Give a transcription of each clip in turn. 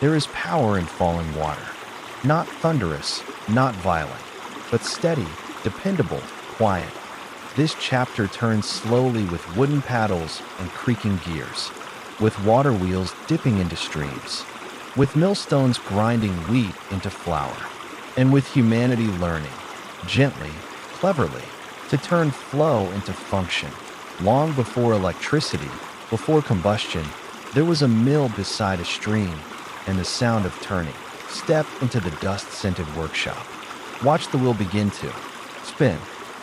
There is power in falling water. Not thunderous, not violent, but steady, dependable, quiet. This chapter turns slowly with wooden paddles and creaking gears, with water wheels dipping into streams, with millstones grinding wheat into flour, and with humanity learning, gently, cleverly, to turn flow into function. Long before electricity, before combustion, there was a mill beside a stream, and the sound of turning. Step into the dust-scented workshop. Watch the wheel begin to spin,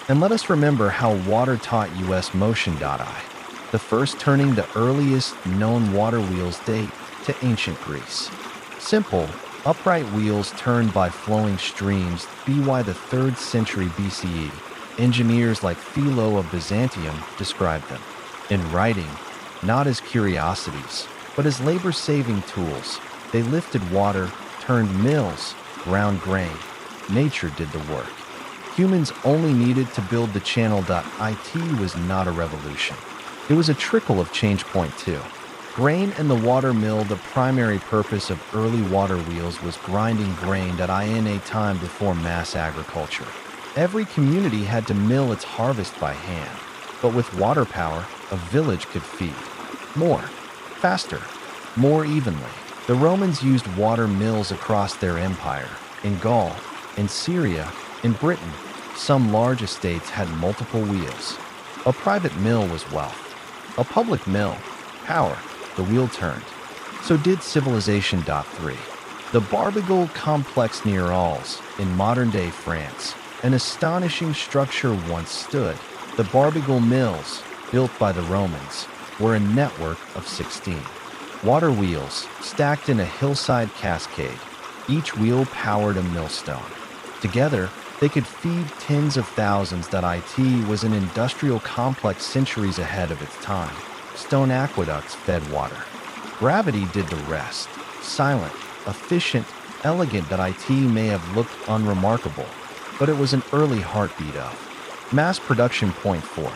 and let us remember how water taught us motion.I. The first turning, the earliest known water wheels date to ancient Greece. Simple, upright wheels turned by flowing streams by the 3rd century BCE. Engineers like Philo of Byzantium described them, in writing, not as curiosities, but as labor-saving tools. They lifted water, turned mills, ground grain. Nature did the work. Humans only needed to build the channel. It was not a revolution. It was a trickle of change. Point 2. Grain and the water mill. The primary purpose of early water wheels was grinding grain. In a time before mass agriculture, every community had to mill its harvest by hand. But with water power, a village could feed more, faster, more evenly. The Romans used water mills across their empire, in Gaul, in Syria, in Britain. Some large estates had multiple wheels. A private mill was wealth. A public mill, power. The wheel turned. So did civilization. 3. The Barbegal complex near Arles, in modern-day France, an astonishing structure once stood. The Barbegal mills, built by the Romans, were a network of 16 water wheels stacked in a hillside cascade. Each wheel powered a millstone. Together, they could feed tens of thousands. It was an industrial complex centuries ahead of its time. Stone aqueducts fed water. Gravity did the rest. Silent, efficient, elegant. It may have looked unremarkable, but it was an early heartbeat of mass production. Point 4.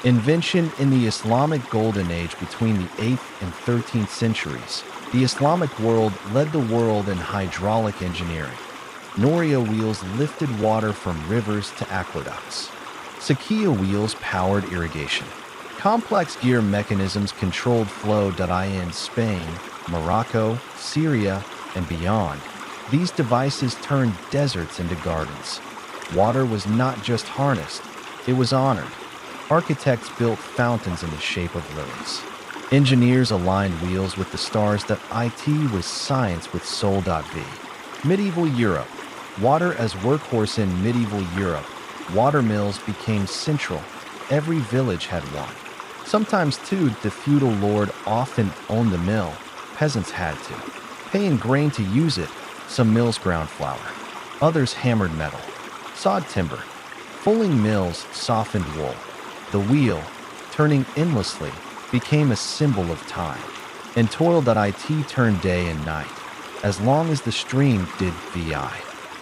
Invention in the Islamic Golden Age between the 8th and 13th centuries. The Islamic world led the world in hydraulic engineering. Noria wheels lifted water from rivers to aqueducts. Sakia wheels powered irrigation. Complex gear mechanisms controlled flow. In Spain, Morocco, Syria, and beyond, these devices turned deserts into gardens. Water was not just harnessed, it was honored. Architects built fountains in the shape of lilies. Engineers aligned wheels with the stars. It was science with soul. Medieval Europe. Water as workhorse. In medieval Europe, water mills became central. Every village had one. Sometimes two. The feudal lord often owned the mill. Peasants had to pay in grain to use it. Some mills ground flour. Others hammered metal, sawed timber. Fulling mills softened wool. The wheel, turning endlessly, became a symbol of time. And toil. It turned day and night, as long as the stream did vi.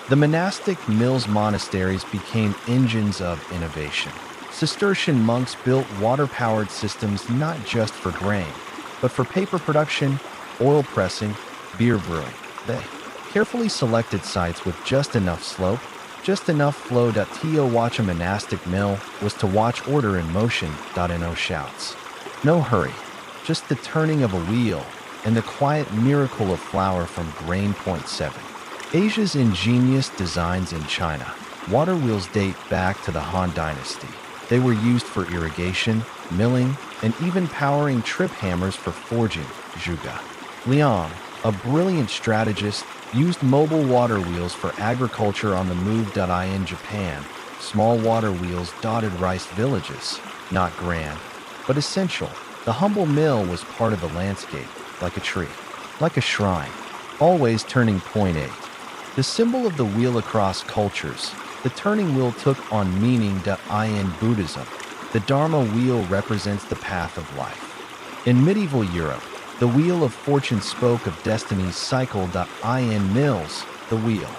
The monastic mills monasteries became engines of innovation. Cistercian monks built water-powered systems not just for grain, but for paper production, oil pressing, beer brewing. They carefully selected sites with just enough slope, just enough flow. To watch a monastic mill was to watch order in motion. No shouts, no hurry, just the turning of a wheel and the quiet miracle of flour from grain. Point 7. Asia's ingenious designs in China. Water wheels date back to the Han Dynasty. They were used for irrigation, milling, and even powering trip hammers for forging. Zhuge Liang, a brilliant strategist, used mobile water wheels for agriculture on the move. In Japan, small water wheels dotted rice villages, not grand, but essential. The humble mill was part of the landscape, like a tree, like a shrine, always turning. Point 8. The symbol of the wheel across cultures. The turning wheel took on meaning. In Buddhism, the Dharma wheel represents the path of life. In medieval Europe, the wheel of fortune spoke of destiny's cycle. In mills, the wheel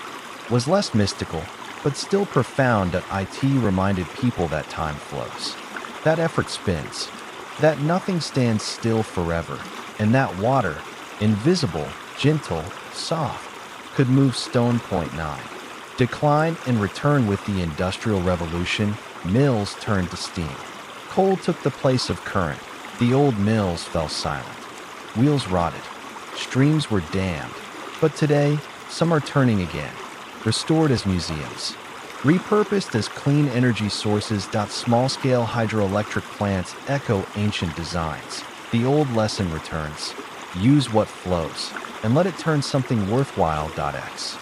was less mystical, but still profound. It reminded people that time flows, that effort spins, that nothing stands still forever, and that water, invisible, gentle, soft, could move stone. Point 9. Decline and return. With the Industrial Revolution, mills turned to steam. Coal took the place of current. The old mills fell silent. Wheels rotted. Streams were dammed. But today, some are turning again, restored as museums, repurposed as clean energy sources. Small-scale hydroelectric plants echo ancient designs. The old lesson returns. Use what flows, and let it turn something worthwhile. X.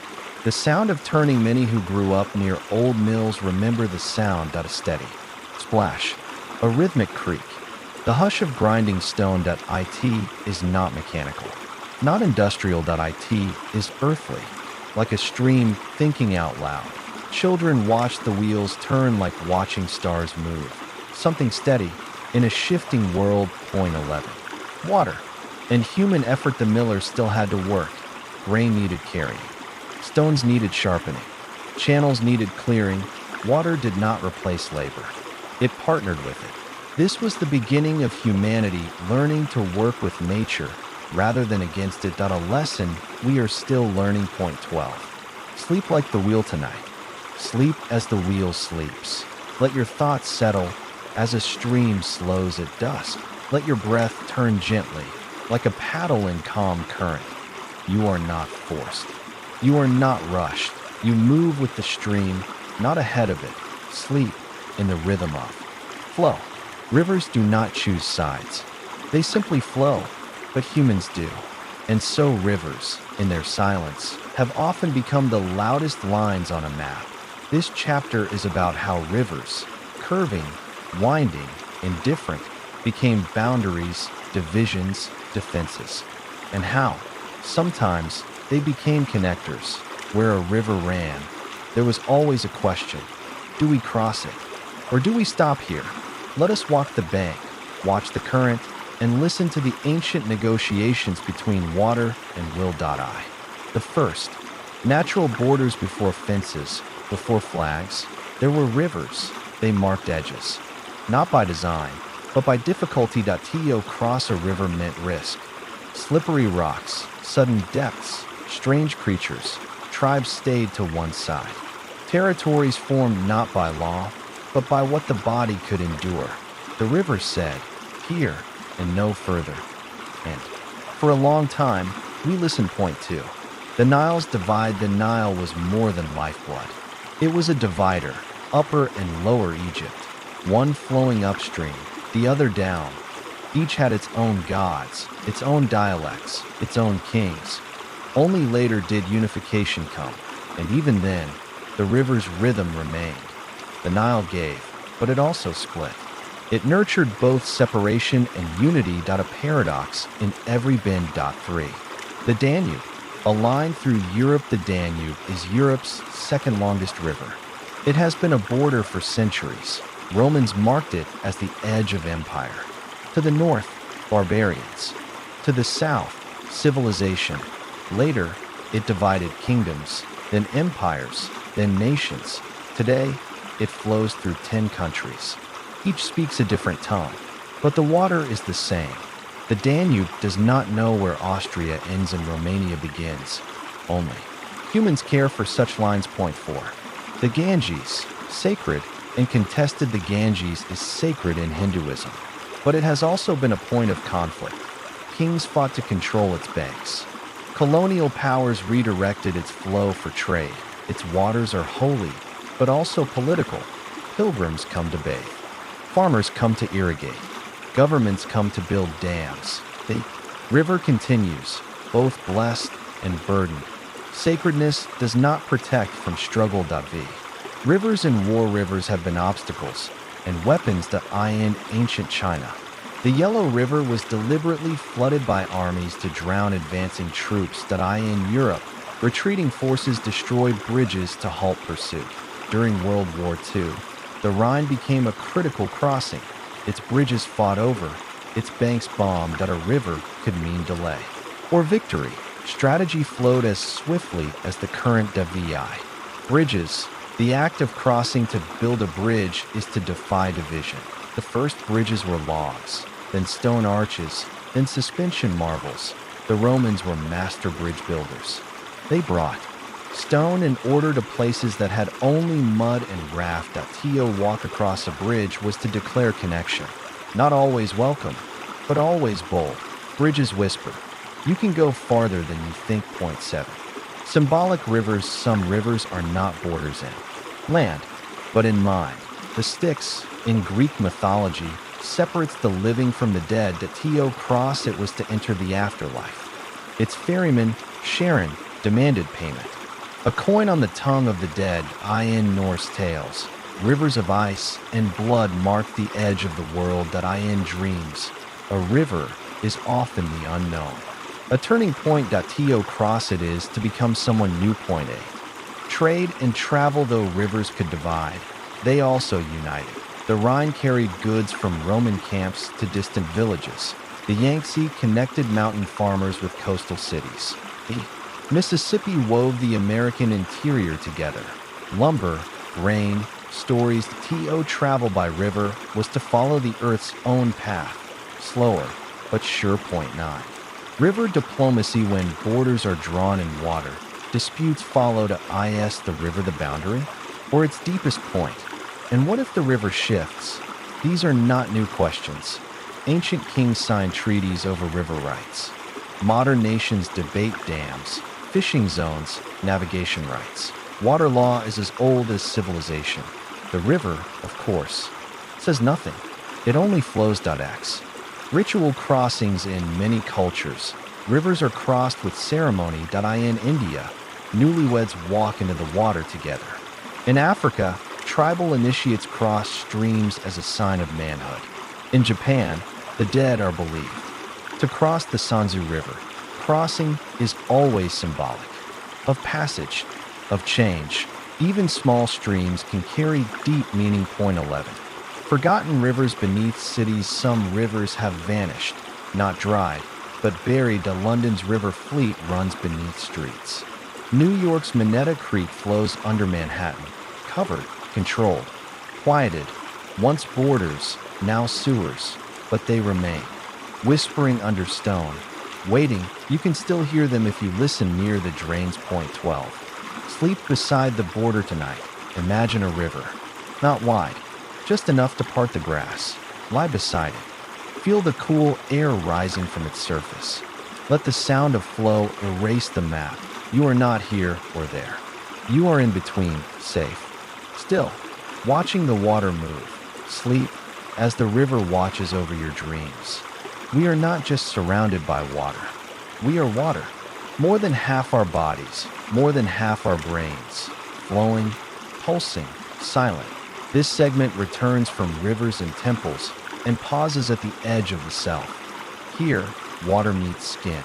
The sound of turning. Many who grew up near old mills remember the sound. A steady splash, a rhythmic creak, the hush of grinding stone. It is not mechanical, not industrial. It is earthly, like a stream thinking out loud. Children watch the wheels turn like watching stars move. Something steady in a shifting world. Point 11. Water and human effort. The millers still had to work. Grain needed carrying. Stones needed sharpening. Channels needed clearing. Water did not replace labor. It partnered with it. This was the beginning of humanity learning to work with nature rather than against it. A lesson we are still learning. Point 12. Sleep like the wheel tonight. Sleep as the wheel sleeps. Let your thoughts settle as a stream slows at dusk. Let your breath turn gently, like a paddle in calm current. You are not forced. You are not rushed. You move with the stream, not ahead of it. Sleep in the rhythm of flow. Rivers do not choose sides. They simply flow, but humans do. And so rivers, in their silence, have often become the loudest lines on a map. This chapter is about how rivers, curving, winding, and different, became boundaries, divisions, defenses, and how, sometimes, they became connectors. Where a river ran, there was always a question. Do we cross it? Or do we stop here? Let us walk the bank, watch the current, and listen to the ancient negotiations between water and will.I. The first, natural borders. Before fences, before flags, there were rivers. They marked edges, not by design, but by difficulty. To cross a river meant risk. Slippery rocks, sudden depths, strange creatures. Tribes stayed to one side. Territories formed not by law, but by what the body could endure. The river said, here and no further. And for a long time, we listened. Point 2. The Nile's divide. The Nile was more than lifeblood. It was a divider, upper and lower Egypt, one flowing upstream, the other down. Each had its own gods, its own dialects, its own kings. Only later did unification come, and even then, the river's rhythm remained. The Nile gave, but it also split. It nurtured both separation and unity. A paradox in every bend. 3. The Danube, a line through Europe. The Danube is Europe's second longest river. It has been a border for centuries. Romans marked it as the edge of empire. To the north, barbarians. To the south, civilization. Later, it divided kingdoms, then empires, then nations. Today, it flows through 10 countries. Each speaks a different tongue, but the water is the same. The Danube does not know where Austria ends and Romania begins. Only humans care for such lines. Point 4. The Ganges, sacred and contested. The Ganges is sacred in Hinduism, but it has also been a point of conflict. Kings fought to control its banks. Colonial powers redirected its flow for trade. Its waters are holy, but also political. Pilgrims come to bathe. Farmers come to irrigate. Governments come to build dams. The river continues, both blessed and burdened. Sacredness does not protect from struggle. V. Rivers and war. Rivers have been obstacles and weapons. In ancient China, the Yellow River was deliberately flooded by armies to drown advancing troops. In Europe, retreating forces destroyed bridges to halt pursuit. During World War II, the Rhine became a critical crossing. Its bridges fought over, its banks bombed. A river could mean delay or victory. Strategy flowed as swiftly as the current. Vi. Bridges. The act of crossing. To build a bridge is to defy division. The first bridges were logs, then stone arches, then suspension marvels. The Romans were master bridge builders. They brought stone and order to places that had only mud and raft. To walk across a bridge was to declare connection. Not always welcome, but always bold. Bridges whisper, you can go farther than you think. Point 7. Symbolic rivers. Some rivers are not borders in land, but in mind. The Styx, in Greek mythology, separates the living from the dead. To cross it was to enter the afterlife. Its ferryman, Sharon, demanded payment. A coin on the tongue of the dead. In Norse tales, rivers of ice and blood mark the edge of the world. In dreams, a river is often the unknown. A turning point. To cross it is to become someone new. Point 8. Trade and travel. Though rivers could divide, they also united. The Rhine carried goods from Roman camps to distant villages. The Yangtze connected mountain farmers with coastal cities. The Mississippi wove the American interior together. Lumber, grain, stories. To travel by river was to follow the Earth's own path, slower but sure. Point 9. River diplomacy. When borders are drawn in water, disputes follow. Is the river the boundary, or its deepest point? And what if the river shifts? These are not new questions. Ancient kings signed treaties over river rights. Modern nations debate dams, fishing zones, navigation rights. Water law is as old as civilization. The river, of course, says nothing. It only flows. X. Ritual crossings. In many cultures, rivers are crossed with ceremony. In India, newlyweds walk into the water together. In Africa, tribal initiates cross streams as a sign of manhood. In Japan, the dead are believed to cross the Sanzu River. Crossing is always symbolic of passage, of change. Even small streams can carry deep meaning. Point 11. Forgotten rivers beneath cities. Some rivers have vanished, not dried, but buried. London's River Fleet runs beneath streets. New York's Moneta Creek flows under Manhattan, covered, controlled, quieted. Once borders, now sewers, but they remain. Whispering under stone, waiting. You can still hear them if you listen near the drains. Point 12. Sleep beside the border tonight. Imagine a river. Not wide, just enough to part the grass. Lie beside it. Feel the cool air rising from its surface. Let the sound of flow erase the map. You are not here or there. You are in between, safe. Still, watching the water move. Sleep as the river watches over your dreams. We are not just surrounded by water. We are water. More than half our bodies, more than half our brains. Flowing, pulsing, silent. This segment returns from rivers and temples and pauses at the edge of the self. Here, water meets skin.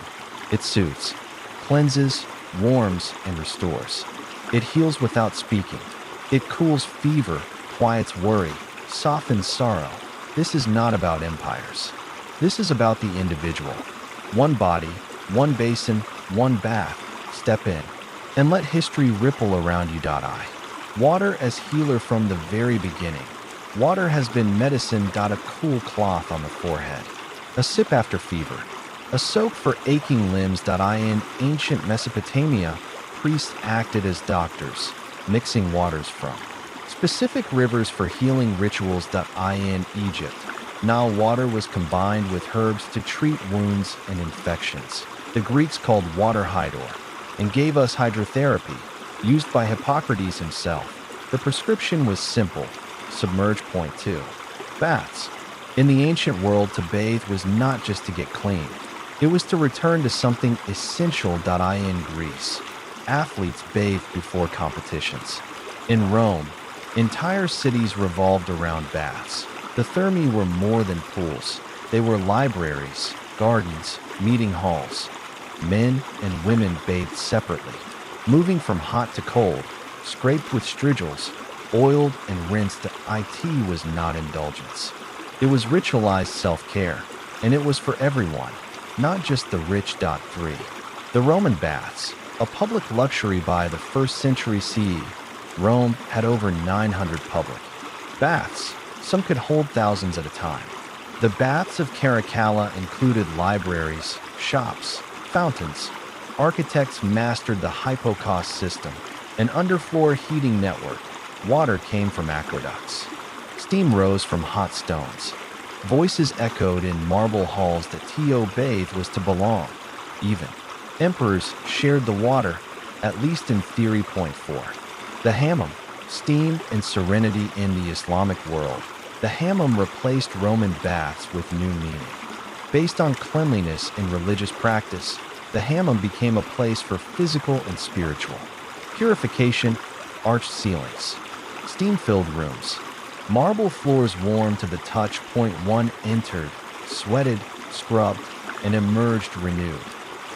It soothes, cleanses, warms, and restores. It heals without speaking. It cools fever, quiets worry, softens sorrow. This is not about empires. This is about the individual. One body, one basin, one bath. Step in and let history ripple around you. Water as healer from the very beginning. Water has been medicine. A cool cloth on the forehead. A sip after fever. A soak for aching limbs. In ancient Mesopotamia, priests acted as doctors, mixing waters from specific rivers for healing rituals. In Egypt, Nile water was combined with herbs to treat wounds and infections. The Greeks called water hydor and gave us hydrotherapy, used by Hippocrates himself. The prescription was simple: submerge. Point 2. Baths. In the ancient world, to bathe was not just to get clean. It was to return to something essential. In Greece, athletes bathed before competitions. In Rome, entire cities revolved around baths. The thermae were more than pools. They were libraries, gardens, meeting halls. Men and women bathed separately, moving from hot to cold, scraped with strigils, oiled and rinsed. It was not indulgence. It was ritualized self-care, and it was for everyone, not just the rich. 3. The Roman baths, a public luxury by the 1st century CE. Rome had over 900 public baths. Some could hold thousands at a time. The baths of Caracalla included libraries, shops, Fountains. Architects mastered the hypocaust system, an underfloor heating network. Water came from aqueducts. Steam rose from hot stones. Voices echoed in marble halls that to bathe was to belong. Even emperors shared the water, at least in theory. Point 4. The hammam. Steam and serenity in the Islamic world. The hammam replaced Roman baths with new meaning. Based on cleanliness and religious practice, the hammam became a place for physical and spiritual purification. Arched ceilings. Steam-filled rooms. Marble floors warm to the touch. Point 1. Entered, sweated, scrubbed, and emerged renewed.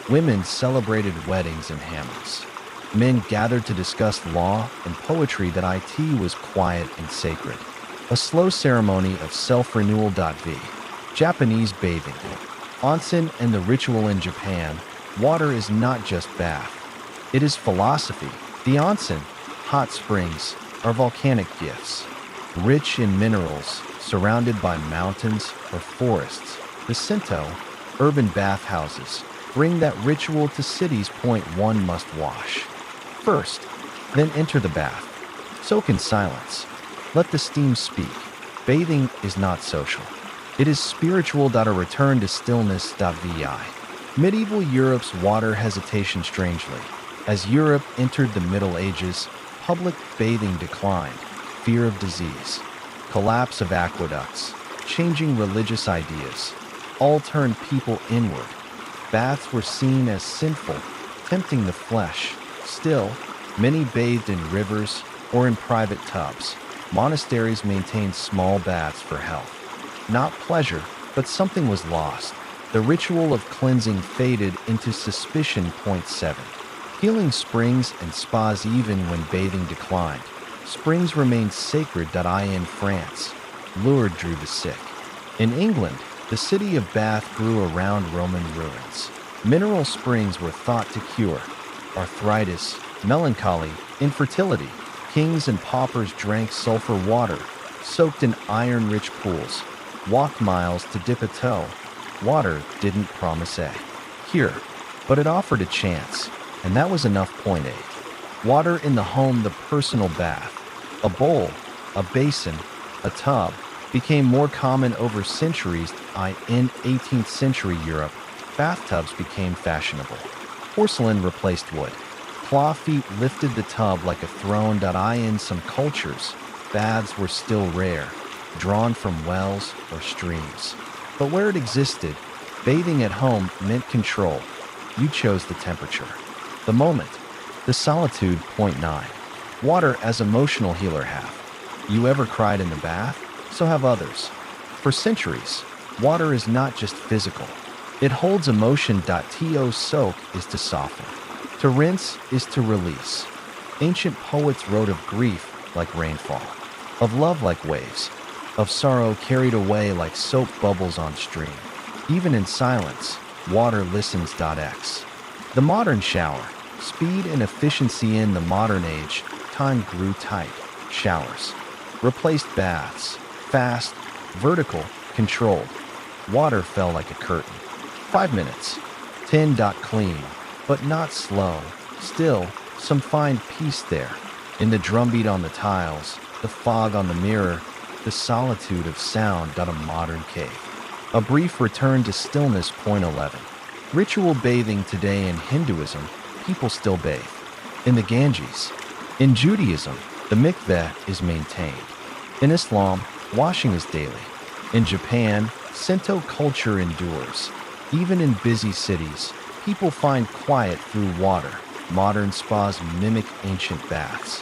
Women celebrated weddings in hammams. Men gathered to discuss law and poetry. That it was quiet and sacred. A slow ceremony of self-renewal. Japanese bathing. Onsen and the ritual in Japan. Water is not just bath. It is philosophy. The onsen, hot springs, are volcanic gifts. Rich in minerals, surrounded by mountains or forests. The Shinto, urban bathhouses, bring that ritual to cities. Point 1. Must wash first, then enter the bath. Soak in silence. Let the steam speak. Bathing is not social. It is spiritual. A return to stillness. Vi. Medieval Europe's water hesitation. Strangely, as Europe entered the Middle Ages, public bathing declined. Fear of disease, collapse of aqueducts, changing religious ideas, all turned people inward. Baths were seen as sinful, tempting the flesh. Still, many bathed in rivers or in private tubs. Monasteries maintained small baths for health. Not pleasure, but something was lost. The ritual of cleansing faded into suspicion. Point 7. Healing springs and spas. Even when bathing declined, springs remained sacred. In France, Lourdes drew the sick. In England, the city of Bath grew around Roman ruins. Mineral springs were thought to cure arthritis, melancholy, infertility. Kings and paupers drank sulfur water, soaked in iron-rich pools, walked miles to dip a toe. Water didn't promise a cure, but it offered a chance, and that was enough. Point 8. Water in the home. The personal bath. A bowl, a basin, a tub became more common over centuries. In 18th century Europe, bathtubs became fashionable. Porcelain replaced wood. Claw feet lifted the tub like a throne. In some cultures, baths were still rare, drawn from wells or streams. But where it existed, bathing at home meant control. You chose the temperature, the moment, the solitude. Point 9. Water as emotional healer. Have you ever cried in the bath? So have others. For centuries, water is not just physical. It holds emotion. To soak is to soften. To rinse is to release. Ancient poets wrote of grief like rainfall, of love like waves, of sorrow carried away like soap bubbles on stream. Even in silence, water listens. X. The modern shower. Speed and efficiency. In the modern age, time grew tight. Showers replaced baths. Fast, vertical, controlled. Water fell like a curtain. 5 minutes. 10. Clean, but not slow. Still, some find peace there. In the drumbeat on the tiles, the fog on the mirror, the solitude of sound. A modern cave. A brief return to stillness. Point 11. Ritual bathing. Today in Hinduism, people still bathe in the Ganges. In Judaism, the mikveh is maintained. In Islam, washing is daily. In Japan, Shinto culture endures. Even in busy cities, people find quiet through water. Modern spas mimic ancient baths.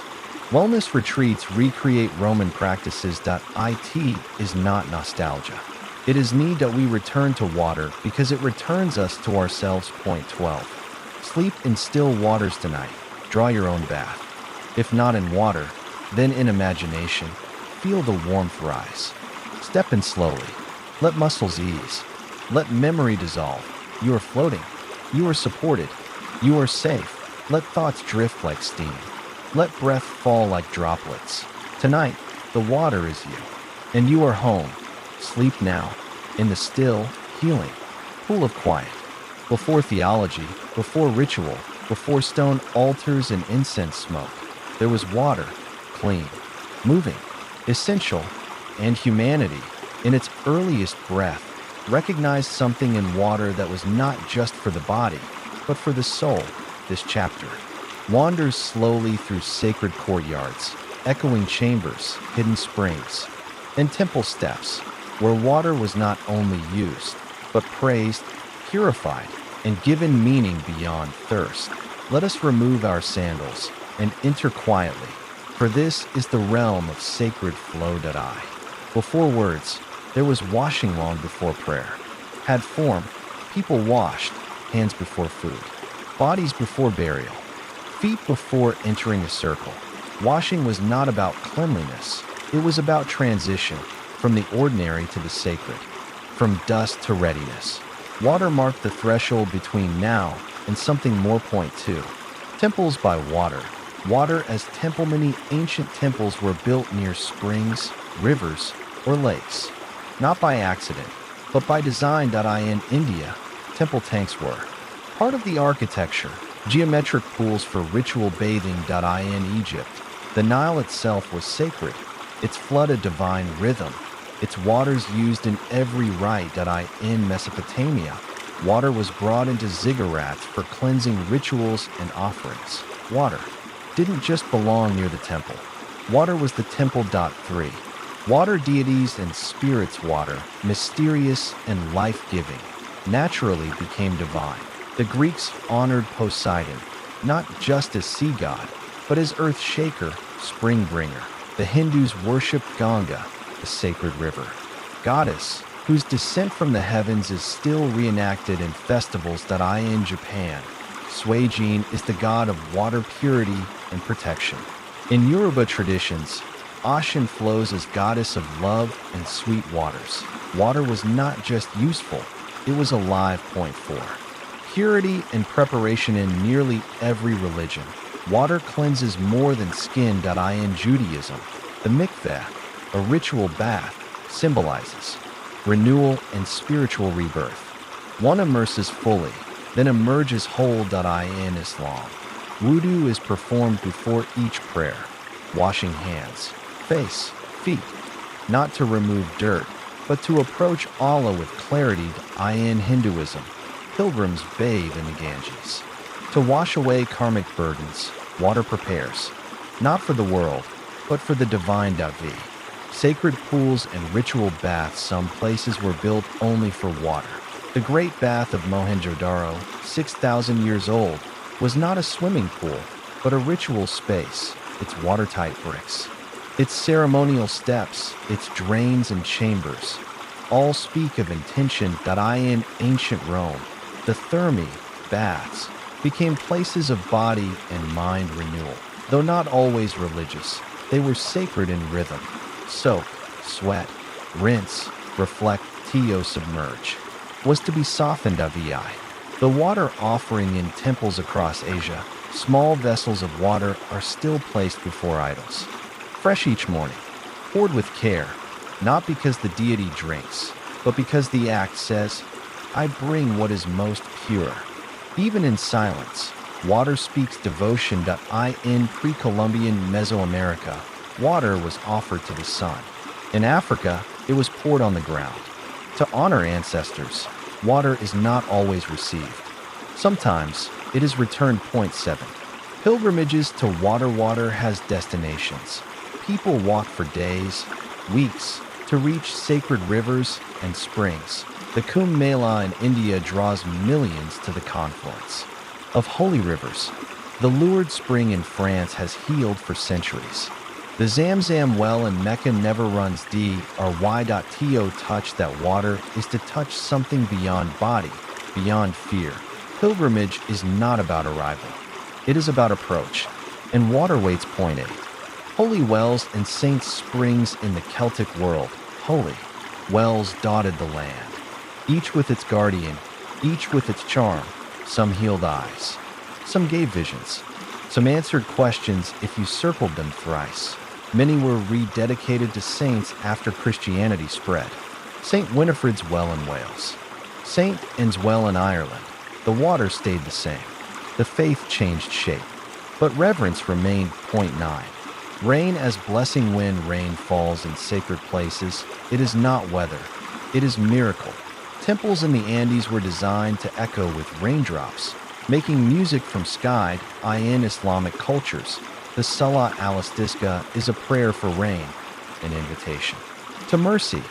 Wellness retreats recreate Roman practices. It is not nostalgia. It is need that we return to water because it returns us to ourselves. Point 12. Sleep in still waters tonight. Draw your own bath. If not in water, then in imagination. Feel the warmth rise. Step in slowly. Let muscles ease. Let memory dissolve. You are floating. You are supported. You are safe. Let thoughts drift like steam. Let breath fall like droplets. Tonight, the water is you, and you are home. Sleep now, in the still, healing pool of quiet. Before theology, before ritual, before stone altars and incense smoke, there was water, clean, moving, essential, and humanity, in its earliest breath, recognized something in water that was not just for the body, but for the soul. This chapter wanders slowly through sacred courtyards, echoing chambers, hidden springs, and temple steps, where water was not only used, but praised, purified, and given meaning beyond thirst. Let us remove our sandals and enter quietly, for this is the realm of sacred flow. Before words, there was washing. Long before prayer had form, people washed, hands before food, bodies before burial, feet before entering a circle. Washing was not about cleanliness, it was about transition, from the ordinary to the sacred, from dust to readiness. Water marked the threshold between now and something more. Point 2. Temples by water. Water as temple. Many ancient temples were built near springs, rivers, or lakes. Not by accident, but by design. In India, temple tanks were part of the architecture, geometric pools for ritual bathing. In Egypt, the Nile itself was sacred, its flood a divine rhythm, its waters used in every rite. In Mesopotamia, water was brought into ziggurats for cleansing rituals and offerings. Water didn't just belong near the temple. Water was the temple. 3. Water deities and spirits. Water, mysterious and life-giving, naturally became divine. The Greeks honored Poseidon, not just as sea god, but as earth shaker, spring bringer. The Hindus worshipped Ganga, the sacred river goddess, whose descent from the heavens is still reenacted in festivals. In Japan, Suijin is the god of water purity and protection. In Yoruba traditions, Ashin flows as goddess of love and sweet waters. Water was not just useful, it was alive. Point 4. Purity and preparation. In nearly every religion, water cleanses more than skin. In Judaism, the mikveh, a ritual bath, symbolizes renewal and spiritual rebirth. One immerses fully, then emerges whole. In Islam, wudu is performed before each prayer, washing hands, face, feet, not to remove dirt, but to approach Allah with clarity. In Hinduism, pilgrims bathe in the Ganges to wash away karmic burdens. Water prepares, not for the world, but for the divine. Sacred pools and ritual baths. Some places were built only for water. The Great Bath of Mohenjo-daro, 6,000 years old, was not a swimming pool, but a ritual space. Its watertight bricks, its ceremonial steps, its drains and chambers, all speak of intention. In ancient Rome, the thermae, baths, became places of body and mind renewal. Though not always religious, they were sacred in rhythm. Soak, sweat, rinse, reflect, submerge, was to be softened. The water offering in temples across Asia, small vessels of water are still placed before idols. Fresh each morning, poured with care, not because the deity drinks, but because the act says, I bring what is most pure. Even in silence, water speaks devotion. In pre-Columbian Mesoamerica, water was offered to the sun. In Africa, it was poured on the ground. To honor ancestors, water is not always received. Sometimes it is returned. Point 7. Pilgrimages to water. Water has destinations. People walk for days, weeks, to reach sacred rivers and springs. The Kumbh Mela in India draws millions to the confluence of holy rivers. The Lourdes spring in France has healed for centuries. The Zamzam well in Mecca never runs dry. To touch that water is to touch something beyond body, beyond fear. Pilgrimage is not about arrival. It is about approach. And water waits. Point 8. Holy wells and saints' springs in the Celtic world. Holy wells dotted the land, each with its guardian, each with its charm. Some healed eyes, some gave visions, some answered questions if you circled them thrice. Many were rededicated to saints after Christianity spread. St. Winifred's Well in Wales, St. Anne's Well in Ireland, The water stayed the same. The faith changed shape, but reverence remained. Point 9. Rain as blessing. When rain falls in sacred places, it is not weather, it is miracle. Temples in the Andes were designed to echo with raindrops, making music from sky. In Islamic cultures, the Salat al-Istisqa is a prayer for rain, an invitation to mercy.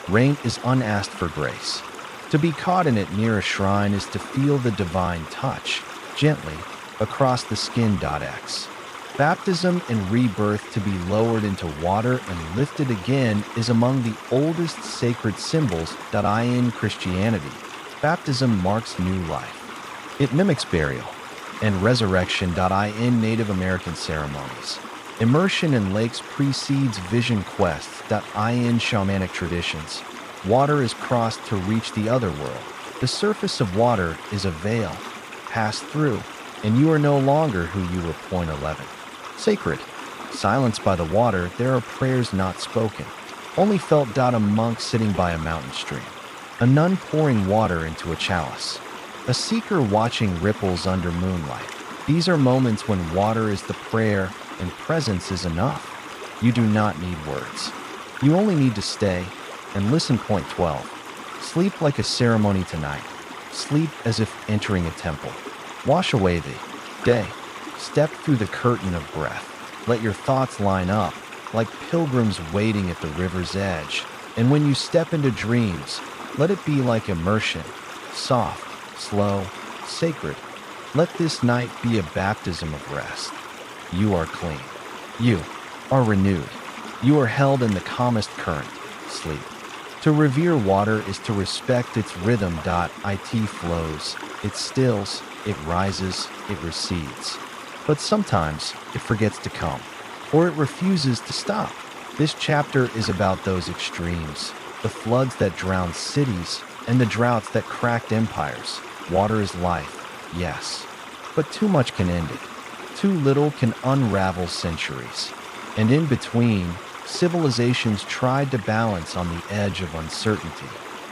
Rain is unasked for grace. To be caught in it near a shrine is to feel the divine touch, gently, across the skin. X. Baptism and rebirth. To be lowered into water and lifted again is among the oldest sacred symbols. In Christianity, baptism marks new life. It mimics burial and resurrection. In Native American ceremonies, immersion in lakes precedes vision quests. In shamanic traditions, water is crossed to reach the other world. The surface of water is a veil. Pass through, and you are no longer who you were. Point 11. Sacred. Silenced by the water, there are prayers not spoken, only felt. A monk sitting by a mountain stream. A nun pouring water into a chalice. A seeker watching ripples under moonlight. These are moments when water is the prayer and presence is enough. You do not need words. You only need to stay and listen. Point 12. Sleep like a ceremony tonight. Sleep as if entering a temple. Wash away the day. Step through the curtain of breath. Let your thoughts line up like pilgrims waiting at the river's edge. And when you step into dreams, let it be like immersion. Soft, slow, sacred. Let this night be a baptism of rest. You are clean. You are renewed. You are held in the calmest current. Sleep. To revere water is to respect its rhythm. It flows, it stills, it rises, it recedes. But sometimes it forgets to come, or it refuses to stop. This chapter is about those extremes, the floods that drowned cities and the droughts that cracked empires. Water is life, yes, but too much can end it. Too little can unravel centuries. And in between, civilizations tried to balance on the edge of uncertainty,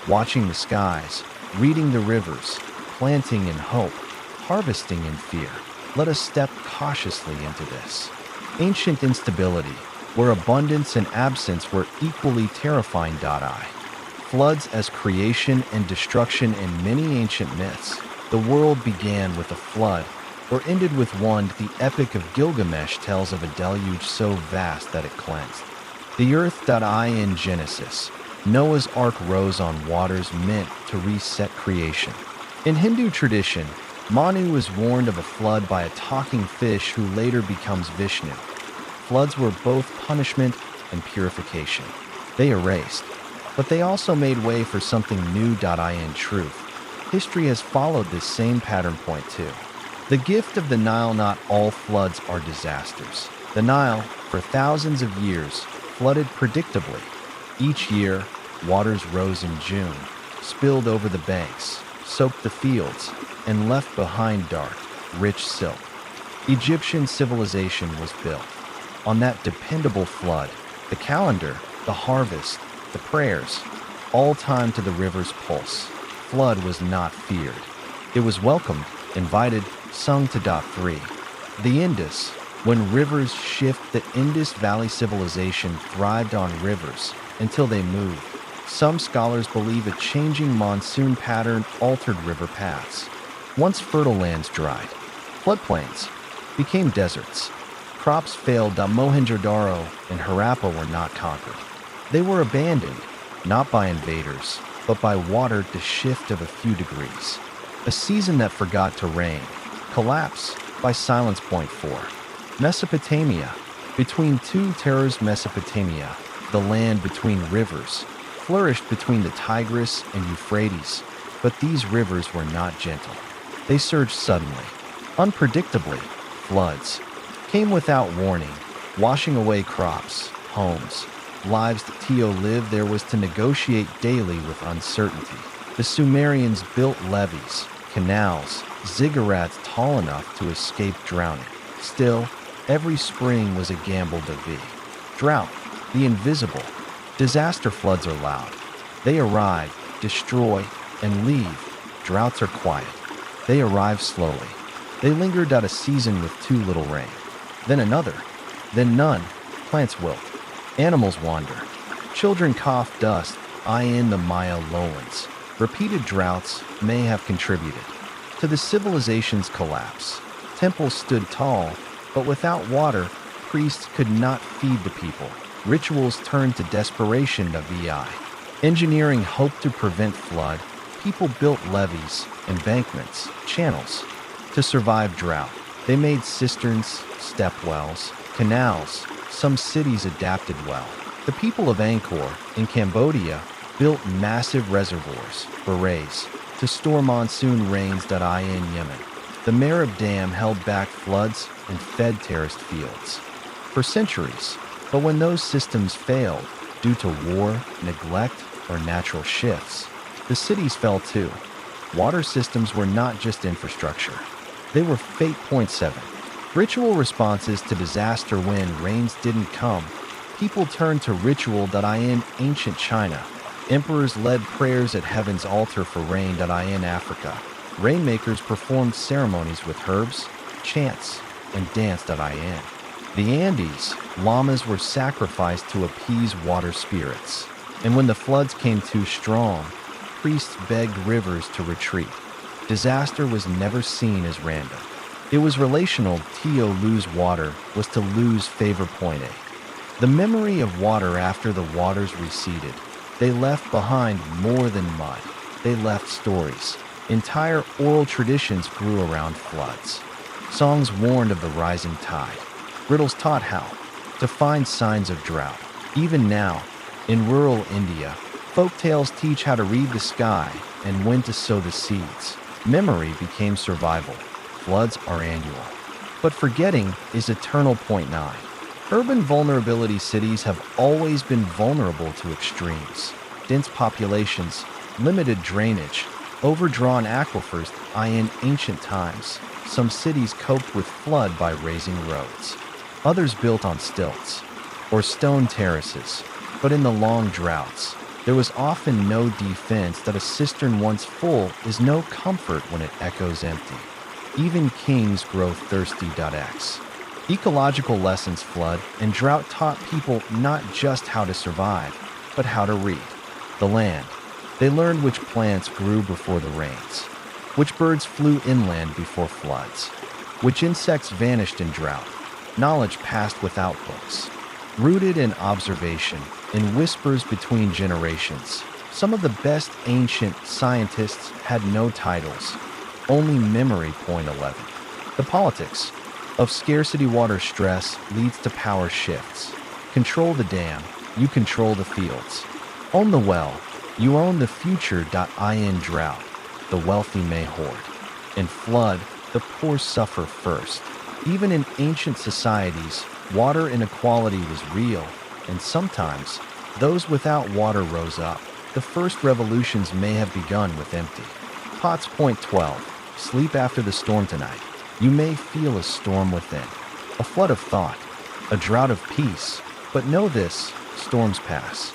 watching the skies, reading the rivers, planting in hope, harvesting in fear. Let us step cautiously into this ancient instability, where abundance and absence were equally terrifying. Floods as creation and destruction. In many ancient myths, the world began with a flood or ended with one. The Epic of Gilgamesh tells of a deluge so vast that it cleansed the earth. In Genesis, Noah's Ark rose on waters meant to reset creation. In Hindu tradition, Manu was warned of a flood by a talking fish who later becomes Vishnu. Floods were both punishment and purification. They erased, but they also made way for something new. In truth, history has followed this same pattern. Point 2. The gift of the Nile. Not all floods are disasters. The Nile, for thousands of years, flooded predictably. Each year, waters rose in June, spilled over the banks, soaked the fields, and left behind dark, rich silt. Egyptian civilization was built on that dependable flood. The calendar, the harvest, the prayers, all timed to the river's pulse. Flood was not feared. It was welcomed, invited, sung to. 3. The Indus. When rivers shift, the Indus Valley civilization thrived on rivers until they moved. Some scholars believe a changing monsoon pattern altered river paths. Once fertile lands dried, floodplains became deserts. Crops failed. Mohenjo-daro and Harappa were not conquered. They were abandoned, not by invaders, but by water. The shift of a few degrees. A season that forgot to rain. Collapse by silence. Point 4. Mesopotamia. Between two terrors. Mesopotamia, the land between rivers, flourished between the Tigris and Euphrates, but these rivers were not gentle. They surged suddenly, unpredictably. Floods came without warning, washing away crops, homes, lives. To live there was to negotiate daily with uncertainty. The Sumerians built levees, canals, ziggurats tall enough to escape drowning. Still, every spring was a gamble. Drought, the invisible. Disaster floods are loud. They arrive, destroy, and leave. Droughts are quiet. They arrived slowly. They lingered at a season with too little rain. Then another. Then none. Plants wilt. Animals wander. Children cough dust, in the Maya lowlands. Repeated droughts may have contributed to the civilization's collapse. Temples stood tall, but without water, priests could not feed the people. Rituals turned to desperation of VI. Engineering hoped to prevent flood. People built levees, embankments, channels. To survive drought, they made cisterns, step wells, canals. Some cities adapted well. The people of Angkor, in Cambodia, built massive reservoirs, barrages, to store monsoon rains. In Yemen, the Marib Dam held back floods and fed terraced fields for centuries. But when those systems failed, due to war, neglect, or natural shifts, the cities fell too. Water systems were not just infrastructure. They were fate. Point 7. Ritual responses to disaster. When rains didn't come, people turned to ritual. In ancient China, emperors led prayers at heaven's altar for rain. In Africa, rainmakers performed ceremonies with herbs, chants, and dance. In the Andes, llamas were sacrificed to appease water spirits. And when the floods came too strong, priests begged rivers to retreat. Disaster was never seen as random. It was relational. To lose water was to lose favor. Point A. The memory of water after the waters receded. They left behind more than mud. They left stories. Entire oral traditions grew around floods. Songs warned of the rising tide. Riddles taught how to find signs of drought. Even now, in rural India, folk tales teach how to read the sky and when to sow the seeds. Memory became survival. Floods are annual. But forgetting is eternal. Point 9. Urban vulnerability. Cities have always been vulnerable to extremes. Dense populations, limited drainage, overdrawn aquifers. In ancient times, some cities coped with flood by raising roads. Others built on stilts or stone terraces. But in the long droughts, there was often no defense. A cistern once full is no comfort when it echoes empty. Even kings grow thirsty. X. Ecological lessons. Flood and drought taught people not just how to survive, but how to read the land. They learned which plants grew before the rains, which birds flew inland before floods, which insects vanished in drought. Knowledge passed without books, rooted in observation, in whispers between generations. Some of the best ancient scientists had no titles, only memory. Point 11. The politics of scarcity. Water stress leads to power shifts. Control the dam, you control the fields. Own the well, you own the future. In drought, the wealthy may hoard. In flood, the poor suffer first. Even in ancient societies, water inequality was real, and sometimes those without water rose up. The first revolutions may have begun with empty pots. Point 12. Sleep after the storm tonight. You may feel a storm within, a flood of thought, a drought of peace. But know this, storms pass.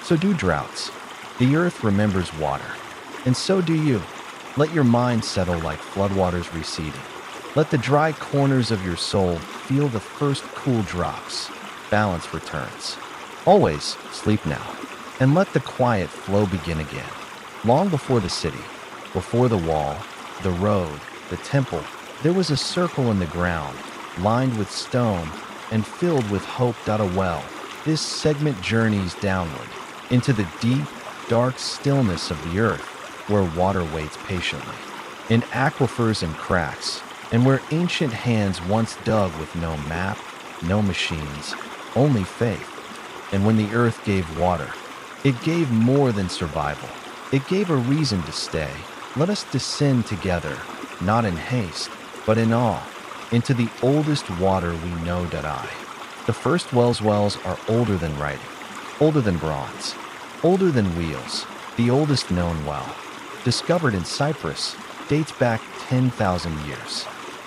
So do droughts. The earth remembers water. And so do you. Let your mind settle like floodwaters receding. Let the dry corners of your soul feel the first cool drops. Balance returns. Always sleep now. And let the quiet flow begin again. Long before the city, before the wall, the road, the temple, there was a circle in the ground, lined with stone and filled with hope. A well. This segment journeys downward into the deep, dark stillness of the earth, where water waits patiently, in aquifers and cracks, and where ancient hands once dug with no map, no machines, only faith. And when the earth gave water, it gave more than survival. It gave a reason to stay. Let us descend together, not in haste, but in awe, into the oldest water we know. The first wells are older than writing, older than bronze, older than wheels. The oldest known well, discovered in Cyprus, dates back 10,000 years.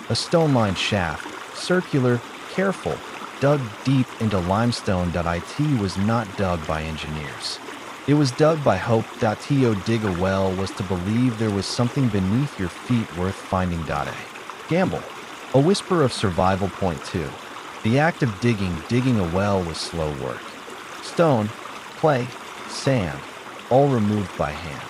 A stone-lined shaft, circular, careful, dug deep into limestone. It was not dug by engineers. It was dug by hope. To dig a well was to believe there was something beneath your feet worth finding. A gamble, a whisper of survival. Point 2. The act of digging a well was slow work. Stone, clay, sand, all removed by hand.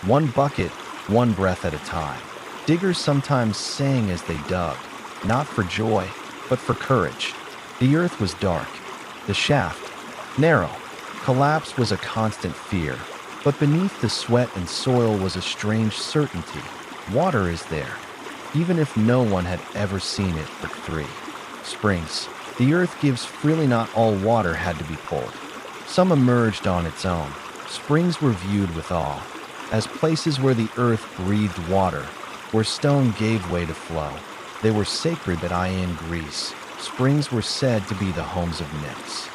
One bucket, one breath at a time. Diggers sometimes sang as they dug, not for joy, but for courage. The earth was dark, the shaft narrow. Collapse was a constant fear, but beneath the sweat and soil was a strange certainty. Water is there, even if no one had ever seen it. But 3. Springs. The earth gives freely. Not all water had to be pulled. Some emerged on its own. Springs were viewed with awe, as places where the earth breathed water, where stone gave way to flow. They were sacred. In Greece, springs were said to be the homes of nymphs.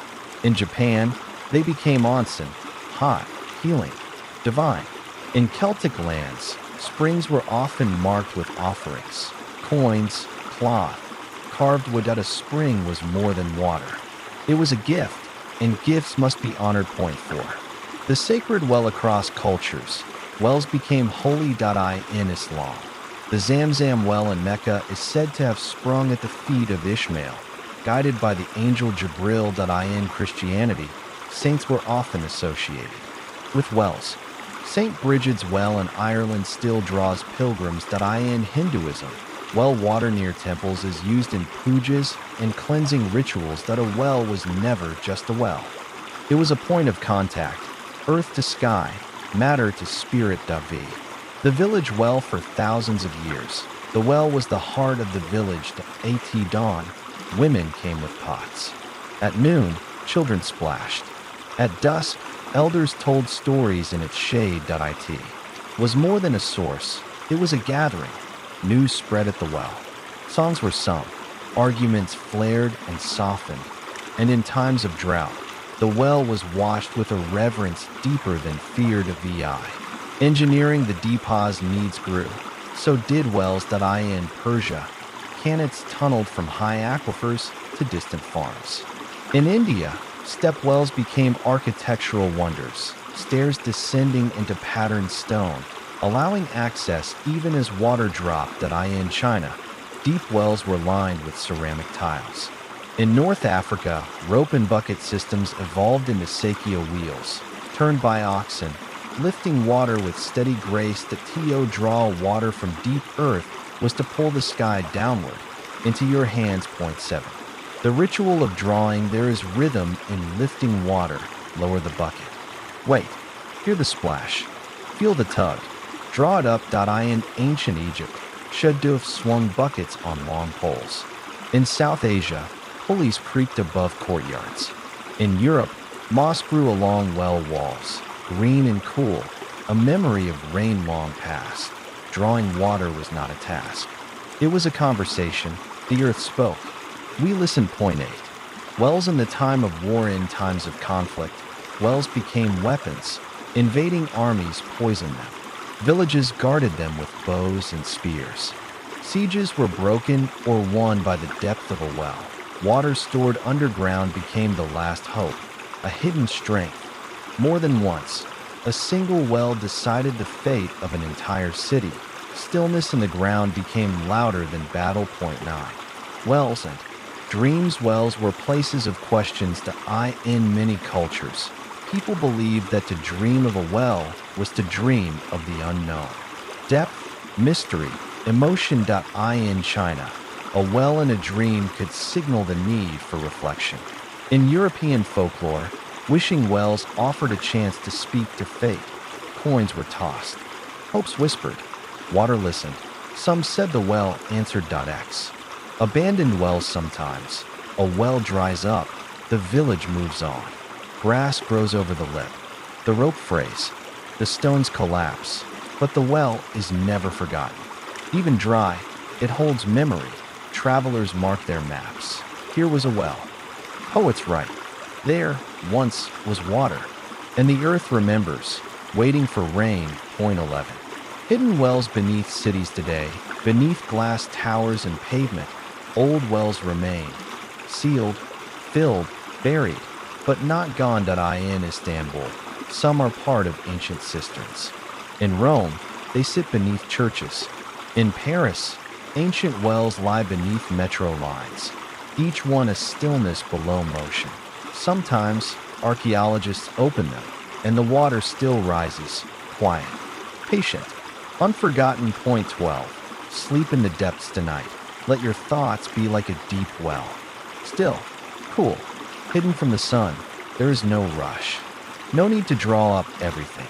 In Japan, they became onsen, hot, healing, divine. In Celtic lands, springs were often marked with offerings, coins, cloth, carved wood. A spring was more than water. It was a gift, and gifts must be honored. Point 4. The sacred well. Across cultures, wells became holy. In Islam, the Zamzam well in Mecca is said to have sprung at the feet of Ishmael, guided by the angel Jibril. In Christianity, saints were often associated with wells. St. Brigid's Well in Ireland still draws pilgrims. In Hinduism, well water near temples is used in pujas and cleansing rituals. A well was never just a well. It was a point of contact, earth to sky, matter to spirit. The village well for thousands of years. The well was the heart of the village. At dawn, women came with pots. At noon, children splashed. At dusk, elders told stories in its shade. It was more than a source, it was a gathering. News spread at the well. Songs were sung, arguments flared and softened, and in times of drought, the well was watched with a reverence deeper than fear. Engineering. The deep's needs grew. So did wells. In Persia, Canals tunneled from high aquifers to distant farms. In India, step wells became architectural wonders, stairs descending into patterned stone, allowing access even as water dropped. In China, deep wells were lined with ceramic tiles. In North Africa, rope and bucket systems evolved into Sakya wheels, turned by oxen, lifting water with steady grace. To draw water from deep earth was to pull the sky downward into your hands. Point 7. The ritual of drawing. There is rhythm in lifting water. Lower the bucket. Wait, hear the splash. Feel the tug. Draw it up. In ancient Egypt, Shaduf swung buckets on long poles. In South Asia, pulleys creaked above courtyards. In Europe, moss grew along well walls, green and cool, a memory of rain long past. Drawing water was not a task. It was a conversation. The earth spoke. We listened. Point 8. Wells in the time of war. In times of conflict, wells became weapons. Invading armies poisoned them. Villages guarded them with bows and spears. Sieges were broken or won by the depth of a well. Water stored underground became the last hope, a hidden strength. More than once, a single well decided the fate of an entire city. Stillness in the ground became louder than battle. Point 9. Wells and dreams. Wells were places of questions. In many cultures, people believed that to dream of a well was to dream of the unknown. Depth, mystery, emotion. In China, a well in a dream could signal the need for reflection. In European folklore, wishing wells offered a chance to speak to fate. Coins were tossed. Hopes whispered. Water listened. Some said the well answered. X. Abandoned wells. Sometimes a well dries up, the village moves on. Grass grows over the lip. The rope frays. The stones collapse. But the well is never forgotten. Even dry, it holds memory. Travelers mark their maps. Here was a well. Poets write, there once was water, and the earth remembers, waiting for rain. Point 11. Hidden wells beneath cities today, beneath glass towers and pavement, old wells remain, sealed, filled, buried, but not gone. In Istanbul, Some are part of ancient cisterns. In Rome, they sit beneath churches. In Paris, ancient wells lie beneath metro lines, each one a stillness below motion. Sometimes, archaeologists open them, and the water still rises, quiet, patient. Unforgotten. Point 12. Sleep in the depths tonight. Let your thoughts be like a deep well. Still, cool, hidden from the sun. There is no rush. No need to draw up everything.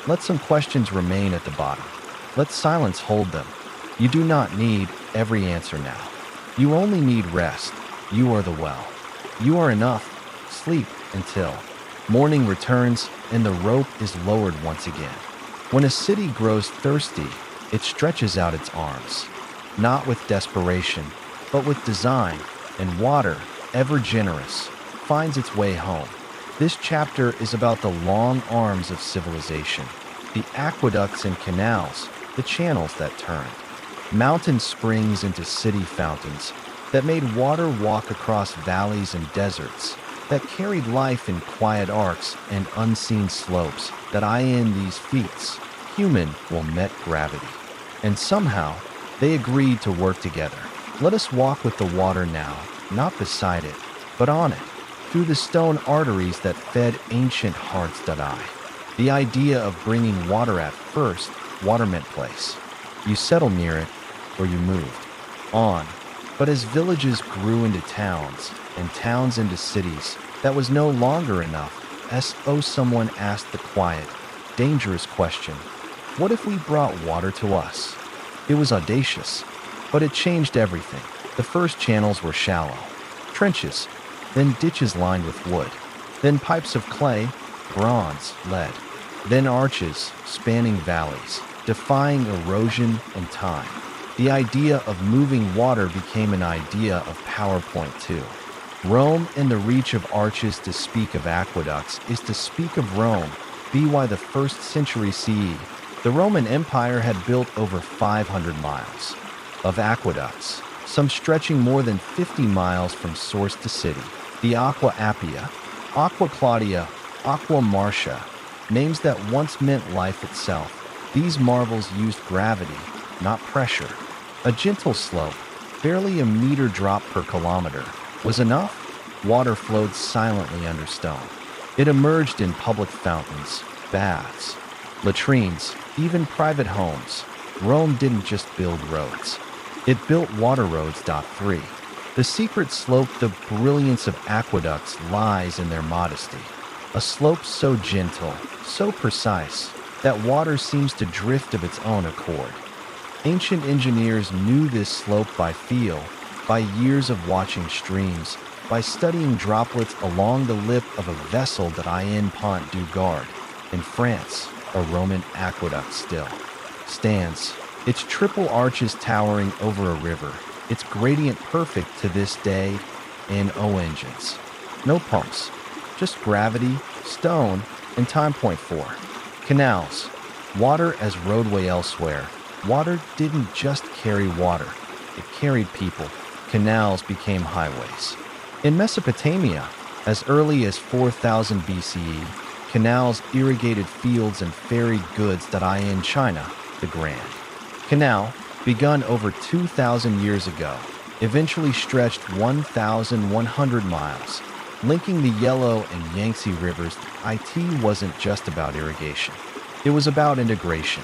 Let some questions remain at the bottom. Let silence hold them. You do not need every answer now. You only need rest. You are the well. You are enough. Sleep until morning returns and the rope is lowered once again. When a city grows thirsty, it stretches out its arms, not with desperation, but with design, and water, ever generous, finds its way home. This chapter is about the long arms of civilization, the aqueducts and canals, the channels that turned mountain springs into city fountains, that made water walk across valleys and deserts, that carried life in quiet arcs and unseen slopes, that in these feats, human will met gravity. And somehow, they agreed to work together. Let us walk with the water now, not beside it, but on it, through the stone arteries that fed ancient hearts. The idea of bringing water at first, water meant place. You settle near it, or you moved on. But as villages grew into towns, and towns into cities, that was no longer enough. Someone asked the quiet, dangerous question, what if we brought water to us? It was audacious, but it changed everything. The first channels were shallow, trenches, then ditches lined with wood, then pipes of clay, bronze, lead, then arches spanning valleys, defying erosion and time. The idea of moving water became an idea of PowerPoint too. Rome and the reach of arches. To speak of aqueducts is to speak of Rome. By the 1st century CE, the Roman Empire had built over 500 miles of aqueducts, some stretching more than 50 miles from source to city. The Aqua Appia, Aqua Claudia, Aqua Marcia, names that once meant life itself. These marvels used gravity, not pressure. A gentle slope, barely a meter drop per kilometer, was enough. Water flowed silently under stone. It emerged in public fountains, baths, latrines, even private homes. Rome didn't just build roads. It built water roads. 3. The secret slope. The brilliance of aqueducts lies in their modesty. A slope so gentle, so precise, that water seems to drift of its own accord. Ancient engineers knew this slope by feel, by years of watching streams, by studying droplets along the lip of a vessel. In Pont du Gard, in France, a Roman aqueduct still stands, its triple arches towering over a river, its gradient perfect to this day. In engines. No pumps, just gravity, stone, and time. Point 4. Canals. Water as roadway elsewhere. Water didn't just carry water, it carried people. Canals became highways. In Mesopotamia, as early as 4000 BCE, canals irrigated fields and ferried goods. In China, the Grand Canal, begun over 2,000 years ago, eventually stretched 1,100 miles, linking the Yellow and Yangtze rivers. It wasn't just about irrigation. It was about integration.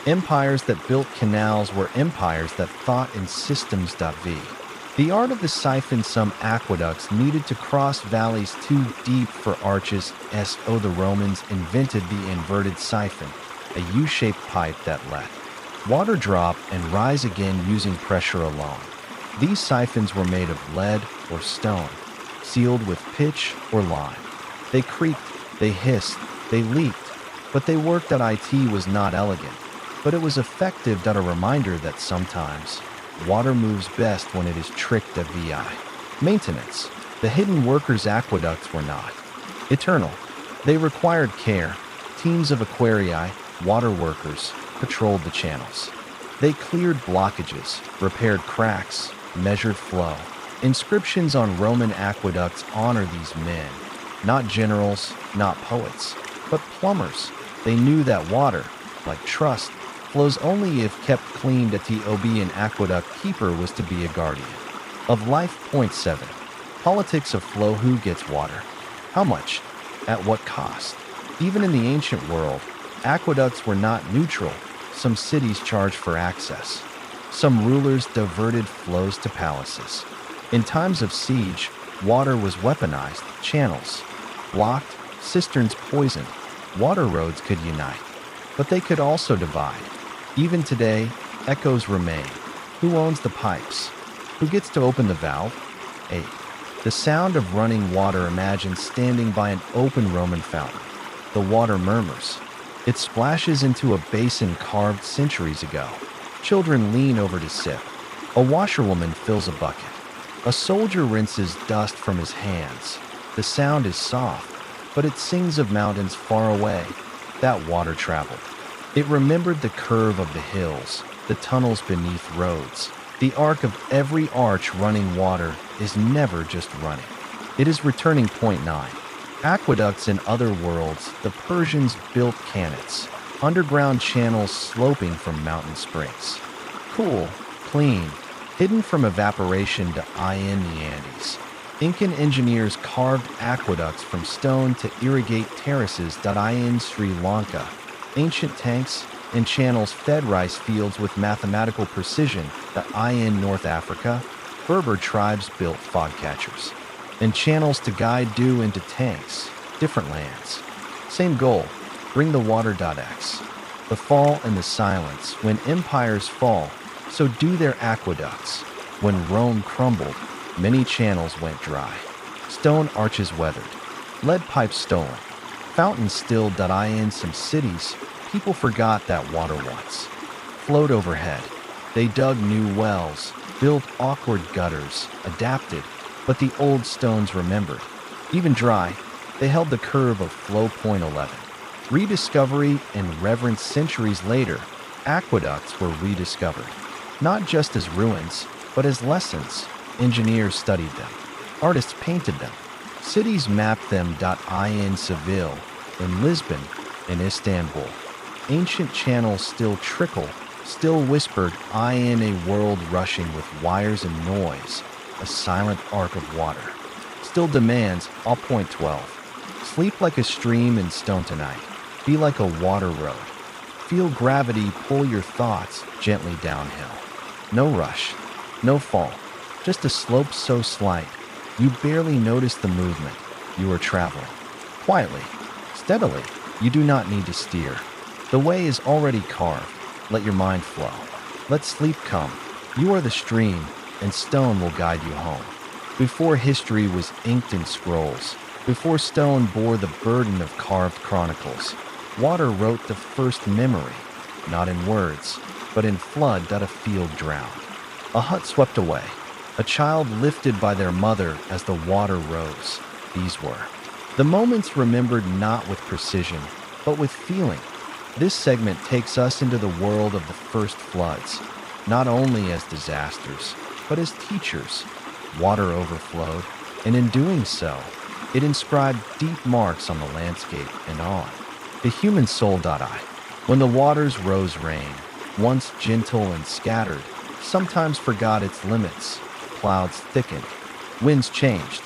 Empires that built canals were empires that thought in systems. The art of the siphon. Some aqueducts needed to cross valleys too deep for arches. The Romans invented the inverted siphon, a U-shaped pipe that let water drop and rise again using pressure alone. These siphons were made of lead or stone, sealed with pitch or lime. They creaked, they hissed, they leaked, but they worked. It was not elegant, but it was effective. A reminder that sometimes water moves best when it is tricked. Maintenance. The hidden workers' aqueducts were not eternal. They required care. Teams of aquarii, water workers, patrolled the channels. They cleared blockages, repaired cracks, measured flow. Inscriptions on Roman aqueducts honor these men, not generals, not poets, but plumbers. They knew that water, like trust, flows only if kept clean. The Ethiopian aqueduct keeper was to be a guardian of life. Point 7. Politics of flow. Who gets water? How much? At what cost? Even in the ancient world, aqueducts were not neutral. Some cities charged for access. Some rulers diverted flows to palaces. In times of siege, water was weaponized. Channels blocked, cisterns poisoned. Water roads could unite, but they could also divide. Even today, echoes remain. Who owns the pipes? Who gets to open the valve? 8. The sound of running water. Imagine standing by an open Roman fountain. The water murmurs. It splashes into a basin carved centuries ago. Children lean over to sip. A washerwoman fills a bucket. A soldier rinses dust from his hands. The sound is soft, but it sings of mountains far away. That water traveled. It remembered the curve of the hills, the tunnels beneath roads. The arc of every arch. Running water is never just running. It is returning. Point 9. Aqueducts in other worlds. The Persians built canals, underground channels sloping from mountain springs. Cool, clean, hidden from evaporation. To in the Andes, Incan engineers carved aqueducts from stone to irrigate terraces. In Sri Lanka, ancient tanks and channels fed rice fields with mathematical precision. In North Africa, Berber tribes built fog catchers and channels to guide dew into tanks. Different lands, same goal: bring the water. X. The fall and the silence. When empires fall, so do their aqueducts. When Rome crumbled, many channels went dry. Stone arches weathered, lead pipes stolen, fountains stilled. In some cities, people forgot that water once flowed overhead. They dug new wells, built awkward gutters, adapted, but the old stones remembered. Even dry, they held the curve of flow. Point 11. Rediscovery and reverence. Centuries later, aqueducts were rediscovered, not just as ruins, but as lessons. Engineers studied them. Artists painted them. Cities mapped them. In Seville, in Lisbon, in Istanbul, ancient channels still trickle, still whispered. In a world rushing with wires and noise, a silent arc of water still demands. All. Point 12. Sleep like a stream in stone tonight. Be like a water road. Feel gravity pull your thoughts gently downhill. No rush, no fall, just a slope so slight you barely notice the movement. You are traveling quietly, steadily. You do not need to steer. The way is already carved. Let your mind flow. Let sleep come. You are the stream, and stone will guide you home. Before history was inked in scrolls, before stone bore the burden of carved chronicles, water wrote the first memory, not in words, but in flood. A field drowned, a hut swept away, a child lifted by their mother as the water rose. These were the moments remembered, not with precision, but with feeling. This segment takes us into the world of the first floods, not only as disasters, but as teachers. Water overflowed, and in doing so, it inscribed deep marks on the landscape and on the human soul. When the waters rose, rain, once gentle and scattered, sometimes forgot its limits. Clouds thickened, winds changed.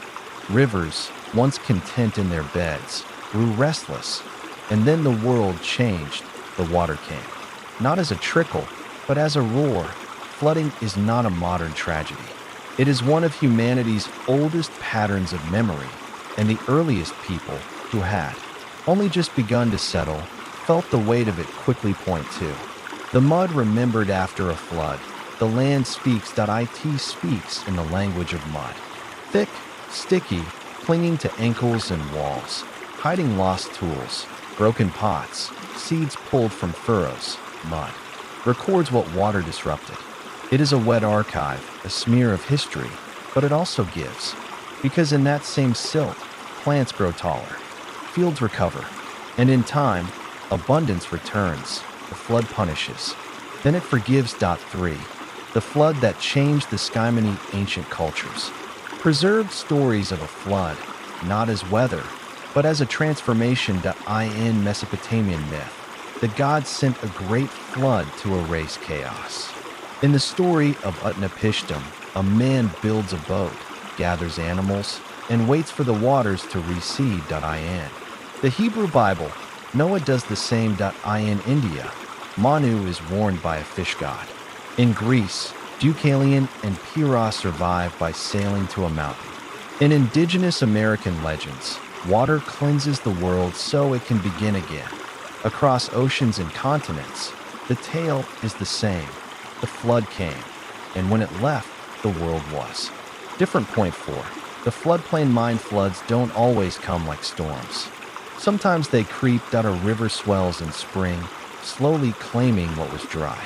Rivers, once content in their beds, grew restless. And then the world changed. The water came, not as a trickle, but as a roar. Flooding is not a modern tragedy. It is one of humanity's oldest patterns of memory, and the earliest people, who had only just begun to settle, felt the weight of it quickly. Point 2. The mud remembered after a flood. The land speaks. It speaks in the language of mud. Thick, sticky, clinging to ankles and walls, hiding lost tools, broken pots, seeds pulled from furrows. Mud records what water disrupted. It is a wet archive, a smear of history, but it also gives. Because in that same silt, plants grow taller, fields recover, and in time, abundance returns. The flood punishes, then it forgives. 3. The flood that changed the sky. Many ancient cultures preserved stories of a flood, not as weather, but as a transformation to in Mesopotamian myth. The gods sent a great flood to erase chaos. In the story of Utnapishtim, a man builds a boat, gathers animals, and waits for the waters to recede. In the Hebrew Bible, Noah does the same. In India, Manu is warned by a fish god. In Greece, Deucalion and Pyrrha survive by sailing to a mountain. In indigenous American legends, water cleanses the world so it can begin again. Across oceans and continents, the tale is the same. The flood came, and when it left, the world was. Different point 4. The floodplain mind floods don't always come like storms. Sometimes they creep. A river swells in spring, slowly claiming what was dry.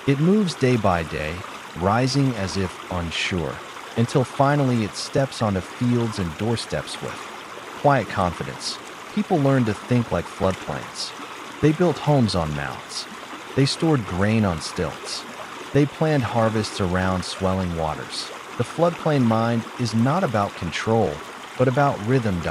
It moves day by day, rising as if unsure, until finally it steps onto fields and doorsteps with quiet confidence. People learn to think like floodplains. They built homes on mounds. They stored grain on stilts. They planned harvests around swelling waters. The floodplain mind is not about control, but about rhythm.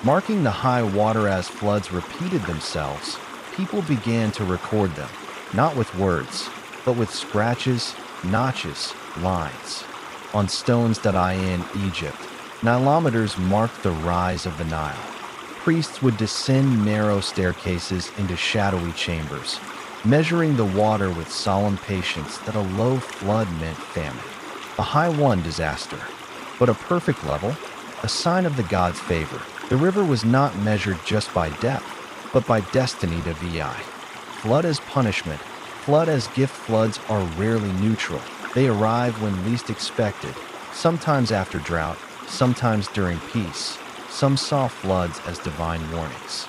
Marking the high water as floods repeated themselves, people began to record them, not with words, but with scratches, notches, lines. On stones. In Egypt, Nilometers marked the rise of the Nile. Priests would descend narrow staircases into shadowy chambers, measuring the water with solemn patience. That a low flood meant famine, a high one disaster, but a perfect level, a sign of the gods' favor. The river was not measured just by depth, but by destiny. Flood as punishment, flood as gift. Floods are rarely neutral. They arrive when least expected, sometimes after drought, sometimes during peace. Some saw floods as divine warnings.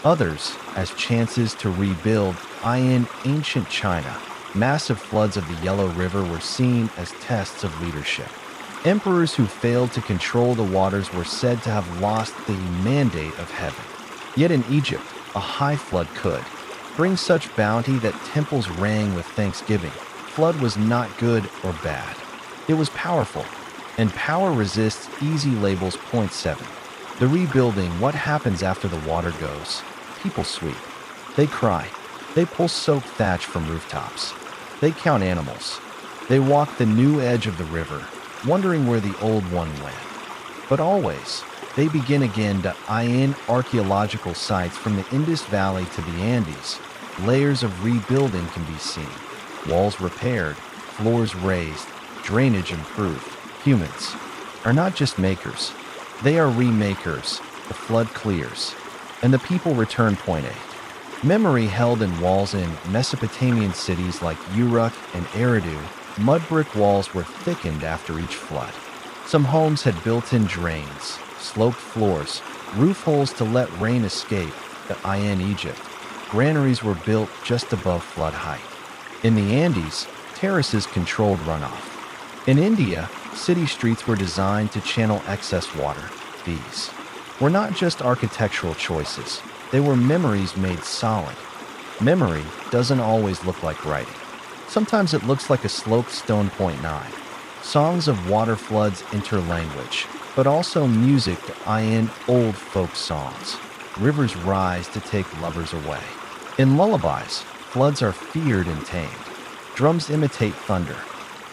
Others as chances to rebuild. In ancient China, massive floods of the Yellow River were seen as tests of leadership. Emperors who failed to control the waters were said to have lost the mandate of heaven. Yet in Egypt, a high flood could bring such bounty that temples rang with thanksgiving. Flood was not good or bad. It was powerful, and power resists easy labels. Point 7. The rebuilding. What happens after the water goes? People sweep. They cry. They pull soaked thatch from rooftops. They count animals. They walk the new edge of the river, wondering where the old one went. But always, they begin again. In archaeological sites from the Indus Valley to the Andes, layers of rebuilding can be seen. Walls repaired, floors raised, drainage improved. Humans are not just makers. They are remakers. The flood clears, and the people return. Point 8. Memory held in walls. In Mesopotamian cities like Uruk and Eridu, mud brick walls were thickened after each flood. Some homes had built-in drains, sloped floors, roof holes to let rain escape. In Egypt, granaries were built just above flood height. In the Andes, terraces controlled runoff. In India, city streets were designed to channel excess water. These were not just architectural choices. They were memories made solid. Memory doesn't always look like writing. Sometimes it looks like a sloped stone. Point 9. Songs of water floods enter language, but also music. In old folk songs, rivers rise to take lovers away. In lullabies, floods are feared and tamed. Drums imitate thunder.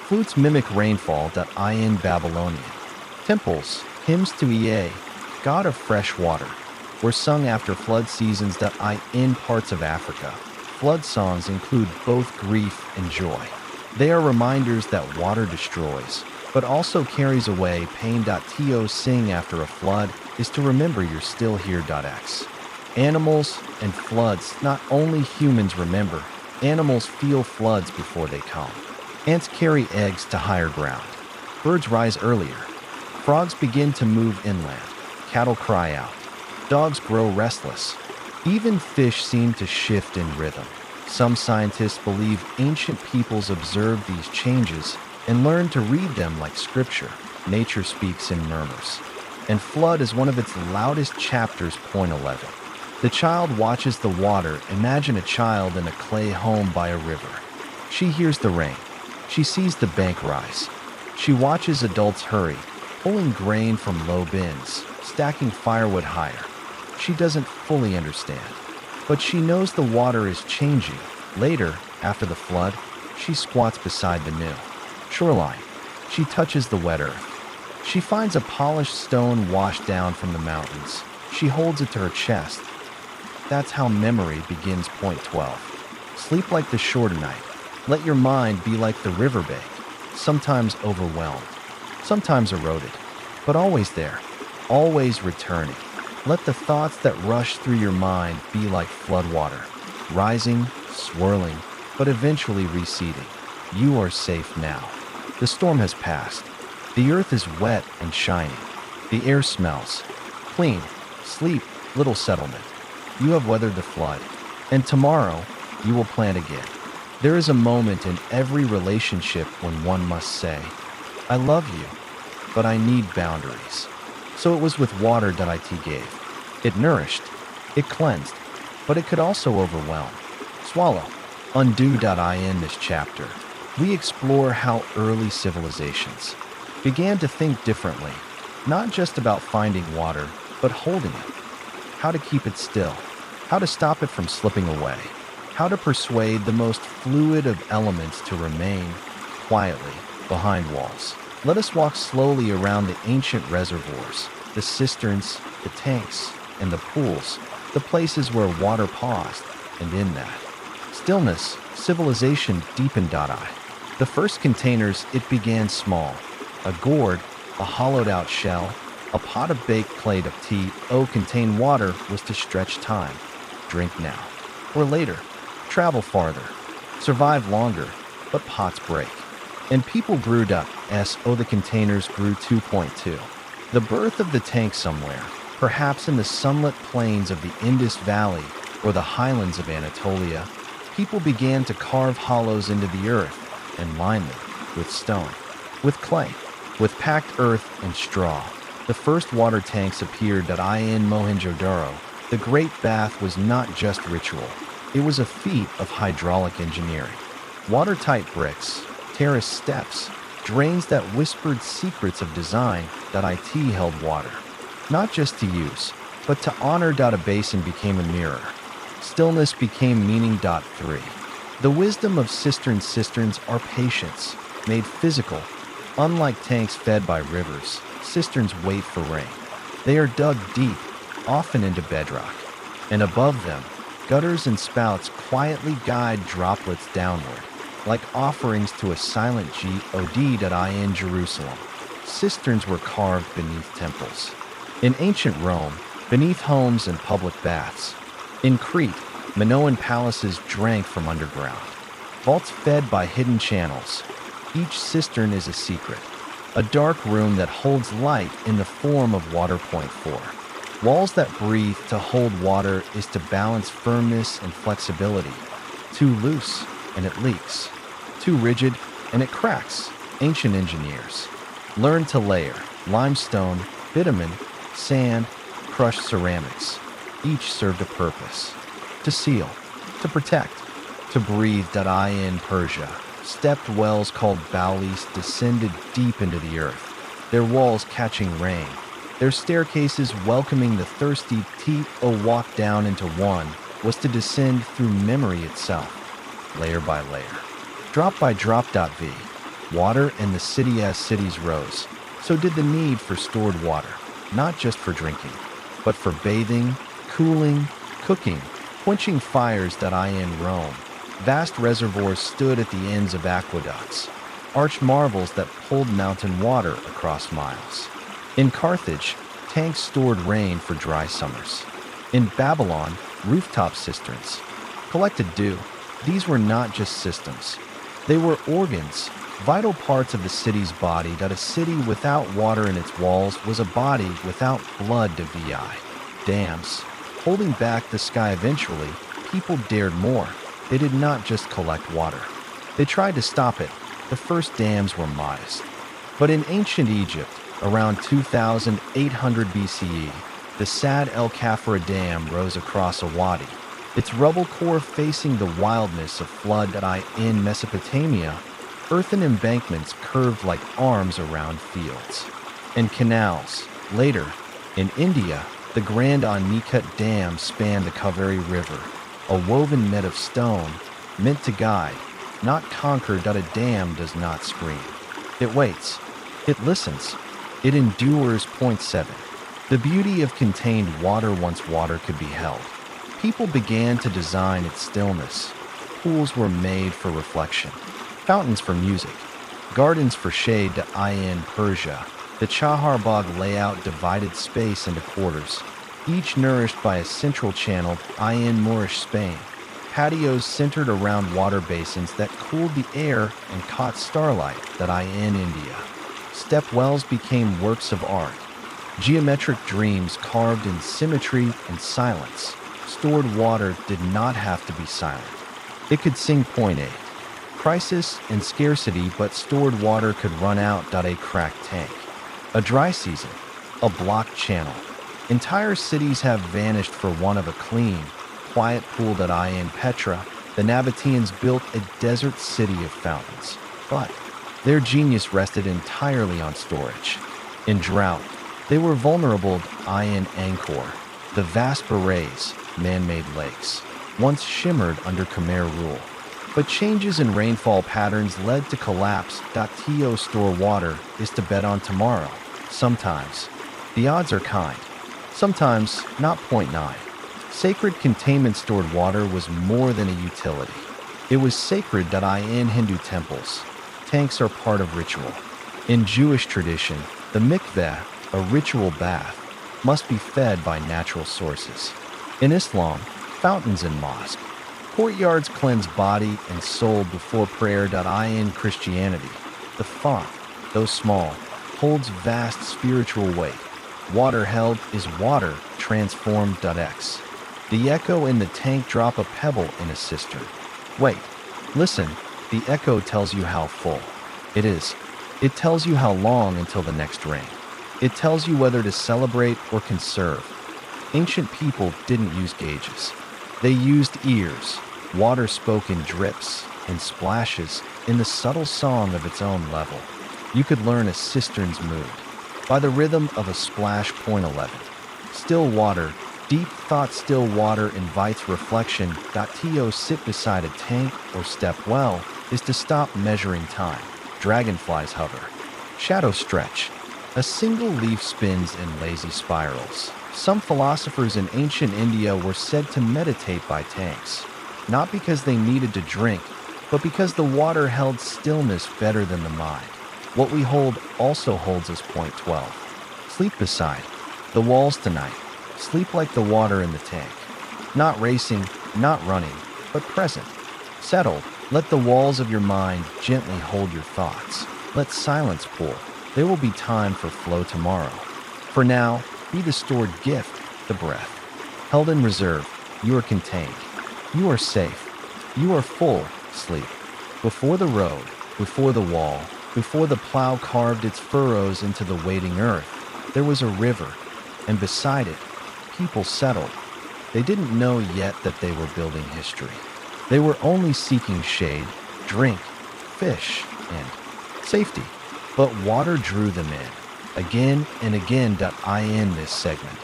Flutes mimic rainfall. In Babylonian temples, hymns to Ea, god of fresh water, were sung after flood seasons. In parts of Africa, flood songs include both grief and joy. They are reminders that water destroys, but also carries away pain. To sing after a flood is to remember you're still here. X. Animals and floods. Not only humans remember, animals feel floods before they come. Ants carry eggs to higher ground. Birds rise earlier. Frogs begin to move inland. Cattle cry out. Dogs grow restless. Even fish seem to shift in rhythm. Some scientists believe ancient peoples observed these changes and learned to read them like scripture. Nature speaks in murmurs, and flood is one of its loudest chapters. Point 11. The child watches the water. Imagine a child in a clay home by a river. She hears the rain. She sees the bank rise. She watches adults hurry, pulling grain from low bins, stacking firewood higher. She doesn't fully understand, but she knows the water is changing. Later, after the flood, she squats beside the new shoreline. She touches the wet earth. She finds a polished stone washed down from the mountains. She holds it to her chest. That's how memory begins. Point 12. Sleep like the shore tonight. Let your mind be like the riverbank, sometimes overwhelmed, sometimes eroded, but always there, always returning. Let the thoughts that rush through your mind be like floodwater, rising, swirling, but eventually receding. You are safe now. The storm has passed. The earth is wet and shining. The air smells clean. Sleep, little settlement. You have weathered the flood, and tomorrow you will plant again. There is a moment in every relationship when one must say, I love you, but I need boundaries. So it was with water that it gave. It nourished, it cleansed, but it could also overwhelm. Swallow. Undo. In this chapter, we explore how early civilizations began to think differently, not just about finding water, but holding it. How to keep it still, how to stop it from slipping away, how to persuade the most fluid of elements to remain quietly behind walls. Let us walk slowly around the ancient reservoirs, the cisterns, the tanks, and the pools, the places where water paused, and in that stillness, civilization deepened. The first containers, it began small. A gourd, a hollowed-out shell, a pot of baked clay to contain water was to stretch time. Drink now, or later. Travel farther. Survive longer, but pots break. And people brewed up. The containers grew. 2.2. The birth of the tank somewhere, perhaps in the sunlit plains of the Indus Valley or the highlands of Anatolia, people began to carve hollows into the earth and line them with stone, with clay, with packed earth and straw. The first water tanks appeared in Mohenjo-daro. The Great Bath was not just ritual. It was a feat of hydraulic engineering. Watertight bricks, terraced steps, drains that whispered secrets of design. It held water, not just to use, but to honor. A basin became a mirror. Stillness became meaning. 3. The wisdom of cisterns. Cisterns are patience, made physical. Unlike tanks fed by rivers, cisterns wait for rain. They are dug deep, often into bedrock, and above them, gutters and spouts quietly guide droplets downward, like offerings to a silent God. In Jerusalem, cisterns were carved beneath temples. In ancient Rome, beneath homes and public baths. In Crete, Minoan palaces drank from underground. Vaults fed by hidden channels. Each cistern is a secret, a dark room that holds light in the form of water. Point 4. Walls that breathe. To hold water is to balance firmness and flexibility. Too loose, and it leaks. Too rigid, and it cracks. Ancient engineers learned to layer limestone, bitumen, sand, crushed ceramics. Each served a purpose. To seal, to protect, to breathe. In Persia, stepped wells called baulis descended deep into the earth, their walls catching rain, their staircases welcoming the thirsty. Walk down into one was to descend through memory itself, layer by layer, drop by drop. Water and the city. As cities rose, so did the need for stored water, not just for drinking, but for bathing, cooling, cooking, quenching fires. In Rome, vast reservoirs stood at the ends of aqueducts, arched marvels that pulled mountain water across miles. In Carthage, tanks stored rain for dry summers. In Babylon, rooftop cisterns collected dew. These were not just systems. They were organs, vital parts of the city's body. A city without water in its walls was a body without blood. Dams, holding back the sky. Eventually, people dared more. They did not just collect water. They tried to stop it. The first dams were modest. But in ancient Egypt, around 2800 BCE, the Sad El Khafra Dam rose across a wadi, its rubble core facing the wildness of flood. In Mesopotamia, earthen embankments curved like arms around fields. And canals. Later, in India, The Grand Anicut Dam spanned the Kaveri River, a woven net of stone, meant to guide, not conquer. A dam does not scream. It waits. It listens. It endures. Point 7. The beauty of contained water. Once water could be held, people began to design its stillness. Pools were made for reflection, fountains for music, gardens for shade. In Persia, the Chaharbagh layout divided space into quarters, each nourished by a central channel. In Moorish Spain, patios centered around water basins that cooled the air and caught starlight. In India, step wells became works of art, geometric dreams carved in symmetry and silence. Stored water did not have to be silent. It could sing. Point 8. Crisis and scarcity, but stored water could run out. A cracked tank, a dry season, a blocked channel. Entire cities have vanished for want of a clean, quiet pool. In Petra, the Nabateans built a desert city of fountains, but their genius rested entirely on storage. In drought, they were vulnerable. In Angkor, the vast berets, man-made lakes, once shimmered under Khmer rule. But changes in rainfall patterns led to collapse. To store water is to bet on tomorrow. Sometimes the odds are kind, sometimes not. Point 9. Sacred containment. Stored water was more than a utility. It was sacred. In Hindu temples, tanks are part of ritual. In Jewish tradition, the mikveh, a ritual bath, must be fed by natural sources. In Islam, fountains in mosque, courtyards cleanse body and soul before prayer. In Christianity, the font, though small, holds vast spiritual weight. Water held is water transformed. X. The echo in the tank. Drop a pebble in a cistern. Wait, listen, the echo tells you how full it is. It tells you how long until the next rain. It tells you whether to celebrate or conserve. Ancient people didn't use gauges. They used ears. Water spoke in drips and splashes, in the subtle song of its own level. You could learn a cistern's mood by the rhythm of a splash. Point 11. Still water, deep thought. Still water invites reflection. To sit beside a tank or step well is to stop measuring time. Dragonflies hover. Shadows stretch. A single leaf spins in lazy spirals. Some philosophers in ancient India were said to meditate by tanks, not because they needed to drink, but because the water held stillness better than the mind. What we hold also holds us. Point 12. Sleep beside the walls tonight. Sleep like the water in the tank. Not racing, not running, but present. Settled. Let the walls of your mind gently hold your thoughts. Let silence pour. There will be time for flow tomorrow. For now, be the stored gift, the breath. Held in reserve, you are contained. You are safe. You are full. Sleep. Before the road, before the wall, before the plow carved its furrows into the waiting earth, there was a river, and beside it, people settled. They didn't know yet that they were building history. They were only seeking shade, drink, fish, and safety. But water drew them in. Again and again. In this segment,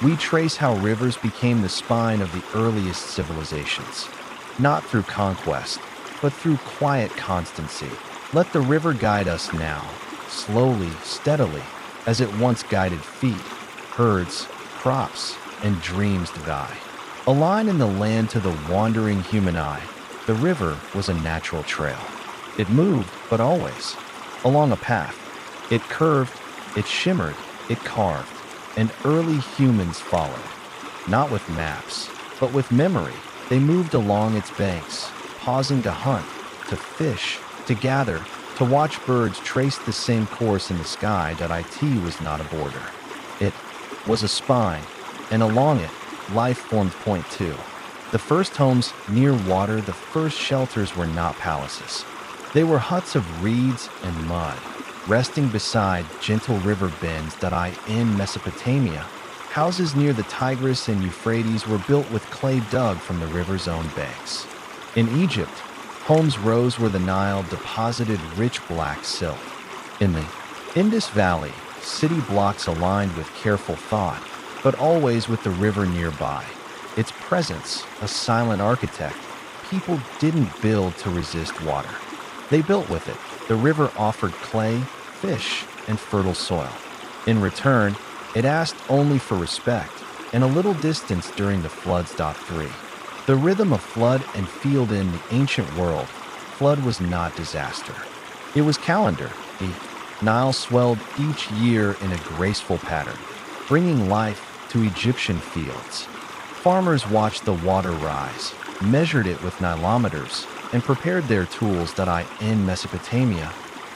we trace how rivers became the spine of the earliest civilizations. Not through conquest, but through quiet constancy. Let the river guide us now, slowly, steadily, as it once guided feet, herds, crops, and dreams to die. A line in the land to the wandering human eye, the river was a natural trail. It moved, but always, along a path. It curved, it shimmered, it carved, and early humans followed. Not with maps, but with memory. They moved along its banks, pausing to hunt, to fish, to gather, to watch birds trace the same course in the sky. It was not a border. It was a spine, and along it, life formed. Point 2. The first homes near water, the first shelters were not palaces. They were huts of reeds and mud, resting beside gentle river bends. In Mesopotamia, houses near the Tigris and Euphrates were built with clay dug from the river's own banks. In Egypt, homes rose where the Nile deposited rich black silt. In the Indus Valley, city blocks aligned with careful thought, but always with the river nearby. Its presence, a silent architect, people didn't build to resist water. They built with it. The river offered clay, fish, and fertile soil. In return, it asked only for respect and a little distance during the floods. 3. The rhythm of flood and field in the ancient world. Flood was not disaster. It was calendar. The Nile swelled each year in a graceful pattern, bringing life to Egyptian fields. Farmers watched the water rise, measured it with nilometers, and prepared their tools. In Mesopotamia,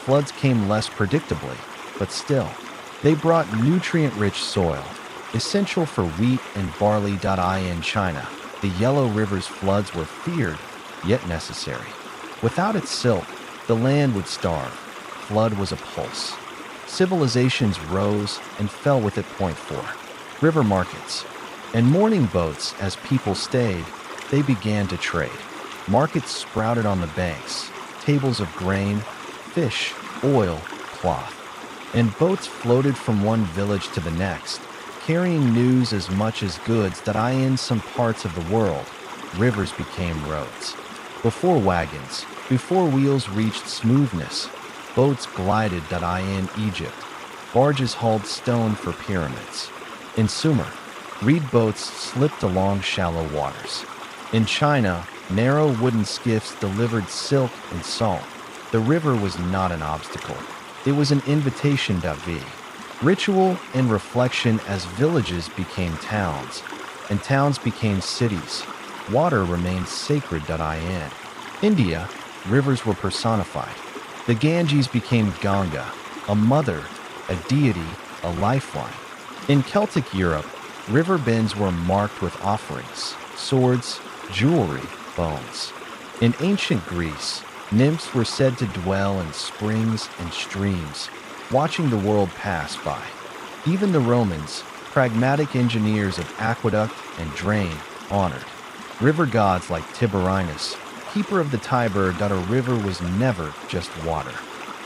floods came less predictably, but still, they brought nutrient-rich soil, essential for wheat and barley. In China, the Yellow River's floods were feared, yet necessary. Without its silt, the land would starve. Flood was a pulse. Civilizations rose and fell with it. 4. River markets and mourning boats. As people stayed, they began to trade. Markets sprouted on the banks, tables of grain, fish, oil, cloth, and boats floated from one village to the next, carrying news as much as goods. In some parts of the world, rivers became roads. Before wagons, before wheels reached smoothness, boats glided. In Egypt, barges hauled stone for pyramids. In Sumer, reed boats slipped along shallow waters. In China, narrow wooden skiffs delivered silk and salt. The river was not an obstacle. It was an invitation. Ritual and reflection. As villages became towns, and towns became cities, water remained sacred. In India, rivers were personified. The Ganges became Ganga, a mother, a deity, a lifeline. In Celtic Europe, river bends were marked with offerings, swords, jewelry, bones. In ancient Greece, nymphs were said to dwell in springs and streams, watching the world pass by. Even the Romans, pragmatic engineers of aqueduct and drain, honored river gods like Tiberinus, keeper of the Tiber. A river was never just water.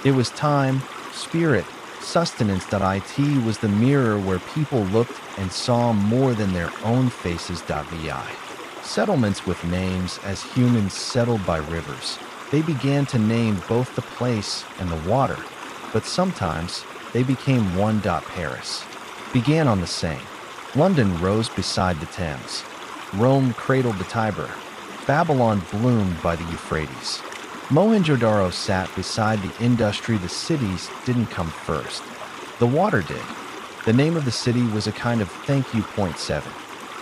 It was time, spirit, sustenance. It was the mirror where people looked and saw more than their own faces. Settlements with names. As humans settled by rivers, they began to name both the place and the water, but sometimes they became one. Paris began on the Seine. London rose beside the Thames. Rome cradled the Tiber. Babylon bloomed by the Euphrates. Mohenjo-daro sat beside the industry. The cities didn't come first. The water did. The name of the city was a kind of thank you. 7.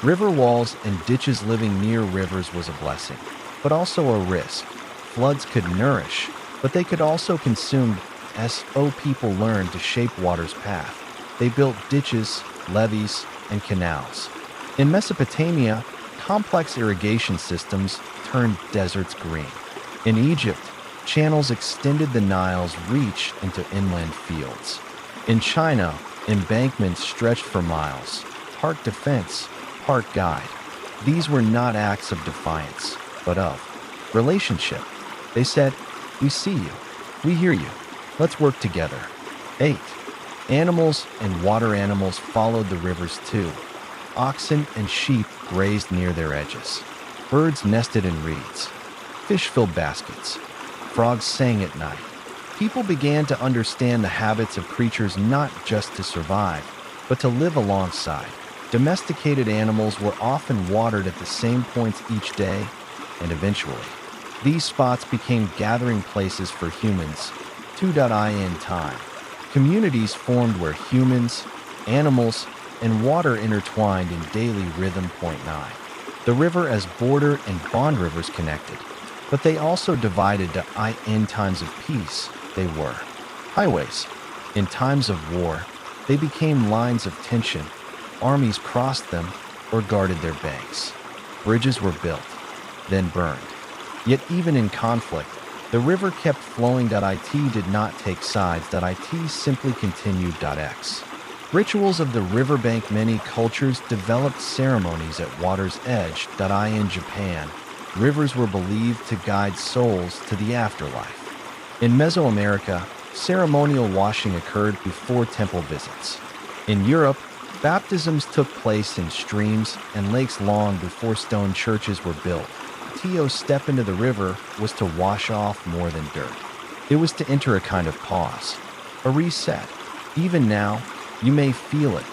River walls and ditches. Living near rivers was a blessing, but also a risk. Floods could nourish, but they could also consume. People learned to shape water's path. They built ditches, levees, and canals. In Mesopotamia, complex irrigation systems turned deserts green. In Egypt, channels extended the Nile's reach into inland fields. In China, embankments stretched for miles, part defense, part guide. These were not acts of defiance, but of relationship. They said, "We see you. We hear you. Let's work together." 8. Animals and water animals followed the rivers too. Oxen and sheep grazed near their edges. Birds nested in reeds. Fish filled baskets. Frogs sang at night. People began to understand the habits of creatures not just to survive, but to live alongside. Domesticated animals were often watered at the same points each day, and eventually, these spots became gathering places for humans. 2. In time, communities formed where humans, animals, and water intertwined in daily rhythm. 9. The river as border and bond rivers connected, but they also divided. In times of peace, they were highways. In times of war, they became lines of tension. Armies crossed them or guarded their banks. Bridges were built, then burned. Yet even in conflict, the river kept flowing. It did not take sides. It simply continued. Rituals of the riverbank. Many cultures developed ceremonies at water's edge. In Japan, rivers were believed to guide souls to the afterlife. In Mesoamerica, ceremonial washing occurred before temple visits. In Europe, Baptisms took place in streams and lakes long before stone churches were built. To step into the river was to wash off more than dirt. It was to enter a kind of pause, a reset. Even now, you may feel it,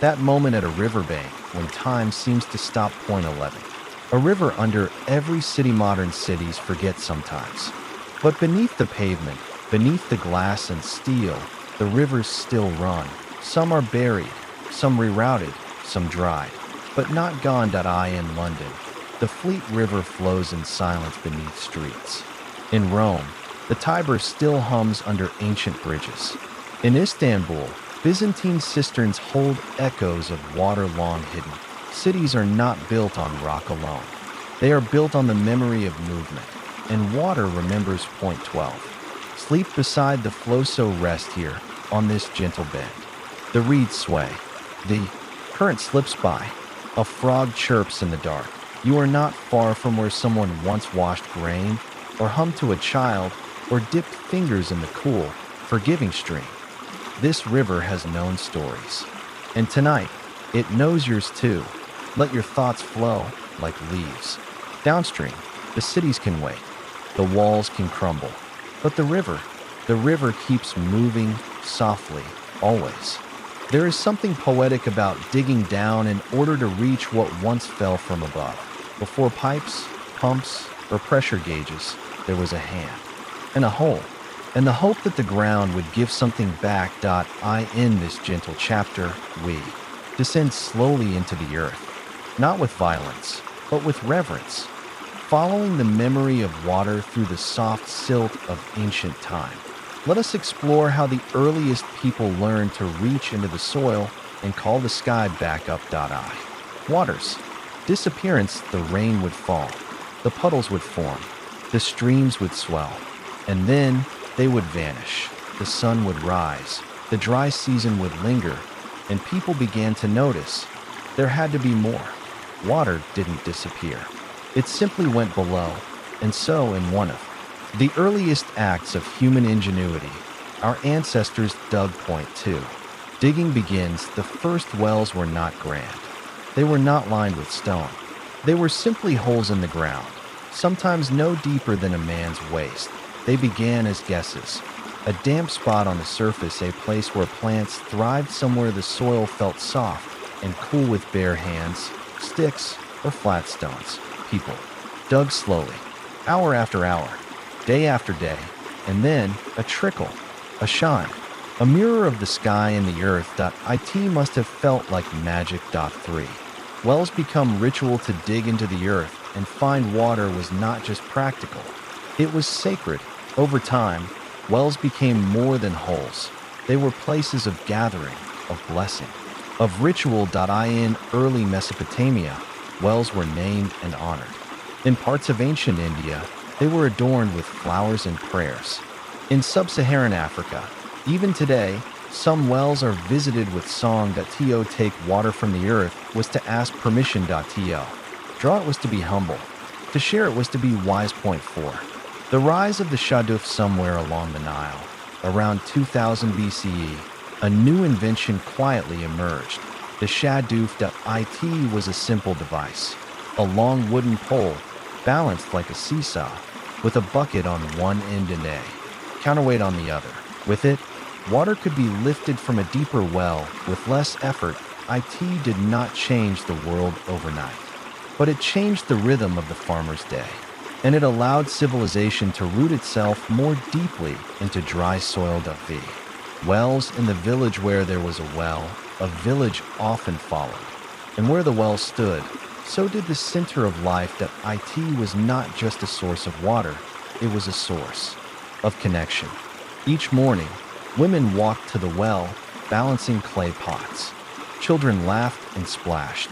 that moment at a riverbank when time seems to stop. Point 11. A river under every city. Modern cities forget sometimes. But beneath the pavement, beneath the glass and steel, the rivers still run. Some are buried, some rerouted, some dried, but not gone. In London, the Fleet River flows in silence beneath streets. In Rome, the Tiber still hums under ancient bridges. In Istanbul, Byzantine cisterns hold echoes of water long hidden. Cities are not built on rock alone. They are built on the memory of movement, and water remembers. Point 12. Sleep beside the flow, so rest here on this gentle bend. The reeds sway. The current slips by. A frog chirps in the dark. You are not far from where someone once washed grain, or hummed to a child, or dipped fingers in the cool, forgiving stream. This river has known stories. And tonight, it knows yours too. Let your thoughts flow like leaves. Downstream, the cities can wait. The walls can crumble. But the river keeps moving softly, always. There is something poetic about digging down in order to reach what once fell from above. Before pipes, pumps, or pressure gauges, there was a hand and a hole, and the hope that the ground would give something back. In this gentle chapter, we descend slowly into the earth, not with violence, but with reverence, following the memory of water through the soft silt of ancient time. Let us explore how the earliest people learned to reach into the soil and call the sky back up. Waters disappearance. The rain would fall, the puddles would form, the streams would swell, and then they would vanish. The sun would rise, the dry season would linger, and people began to notice there had to be more. Water didn't disappear. It simply went below, and so in one of the earliest acts of human ingenuity, our ancestors dug. Point 2. Digging begins. The first wells were not grand. They were not lined with stone. They were simply holes in the ground, sometimes no deeper than a man's waist. They began as guesses. A damp spot on the surface, a place where plants thrived, somewhere the soil felt soft and cool. With bare hands, sticks, or flat stones, people dug slowly, hour after hour, day after day, and then a trickle, a shine, a mirror of the sky and the earth. It must have felt like magic. 3. Wells become ritual. To dig into the earth and find water was not just practical, it was sacred. Over time, wells became more than holes. They were places of gathering, of blessing, of ritual. In early Mesopotamia, wells were named and honored. In parts of ancient India, they were adorned with flowers and prayers. In sub-Saharan Africa, even today, some wells are visited with song. To take water from the earth was to ask permission. To draw it was to be humble. To share it was to be wise. Point 4. The rise of the shaduf. Somewhere along the Nile, around 2000 BCE, a new invention quietly emerged. The shaduf. It was a simple device, a long wooden pole balanced like a seesaw, with a bucket on one end and a counterweight on the other. With it, water could be lifted from a deeper well with less effort. It did not change the world overnight, but it changed the rhythm of the farmer's day, and it allowed civilization to root itself more deeply into dry soil. Wells. In the village where there was a well, a village often followed, and where the well stood, so did the center of life. It was not just a source of water, it was a source of connection. Each morning, women walked to the well, balancing clay pots. Children laughed and splashed.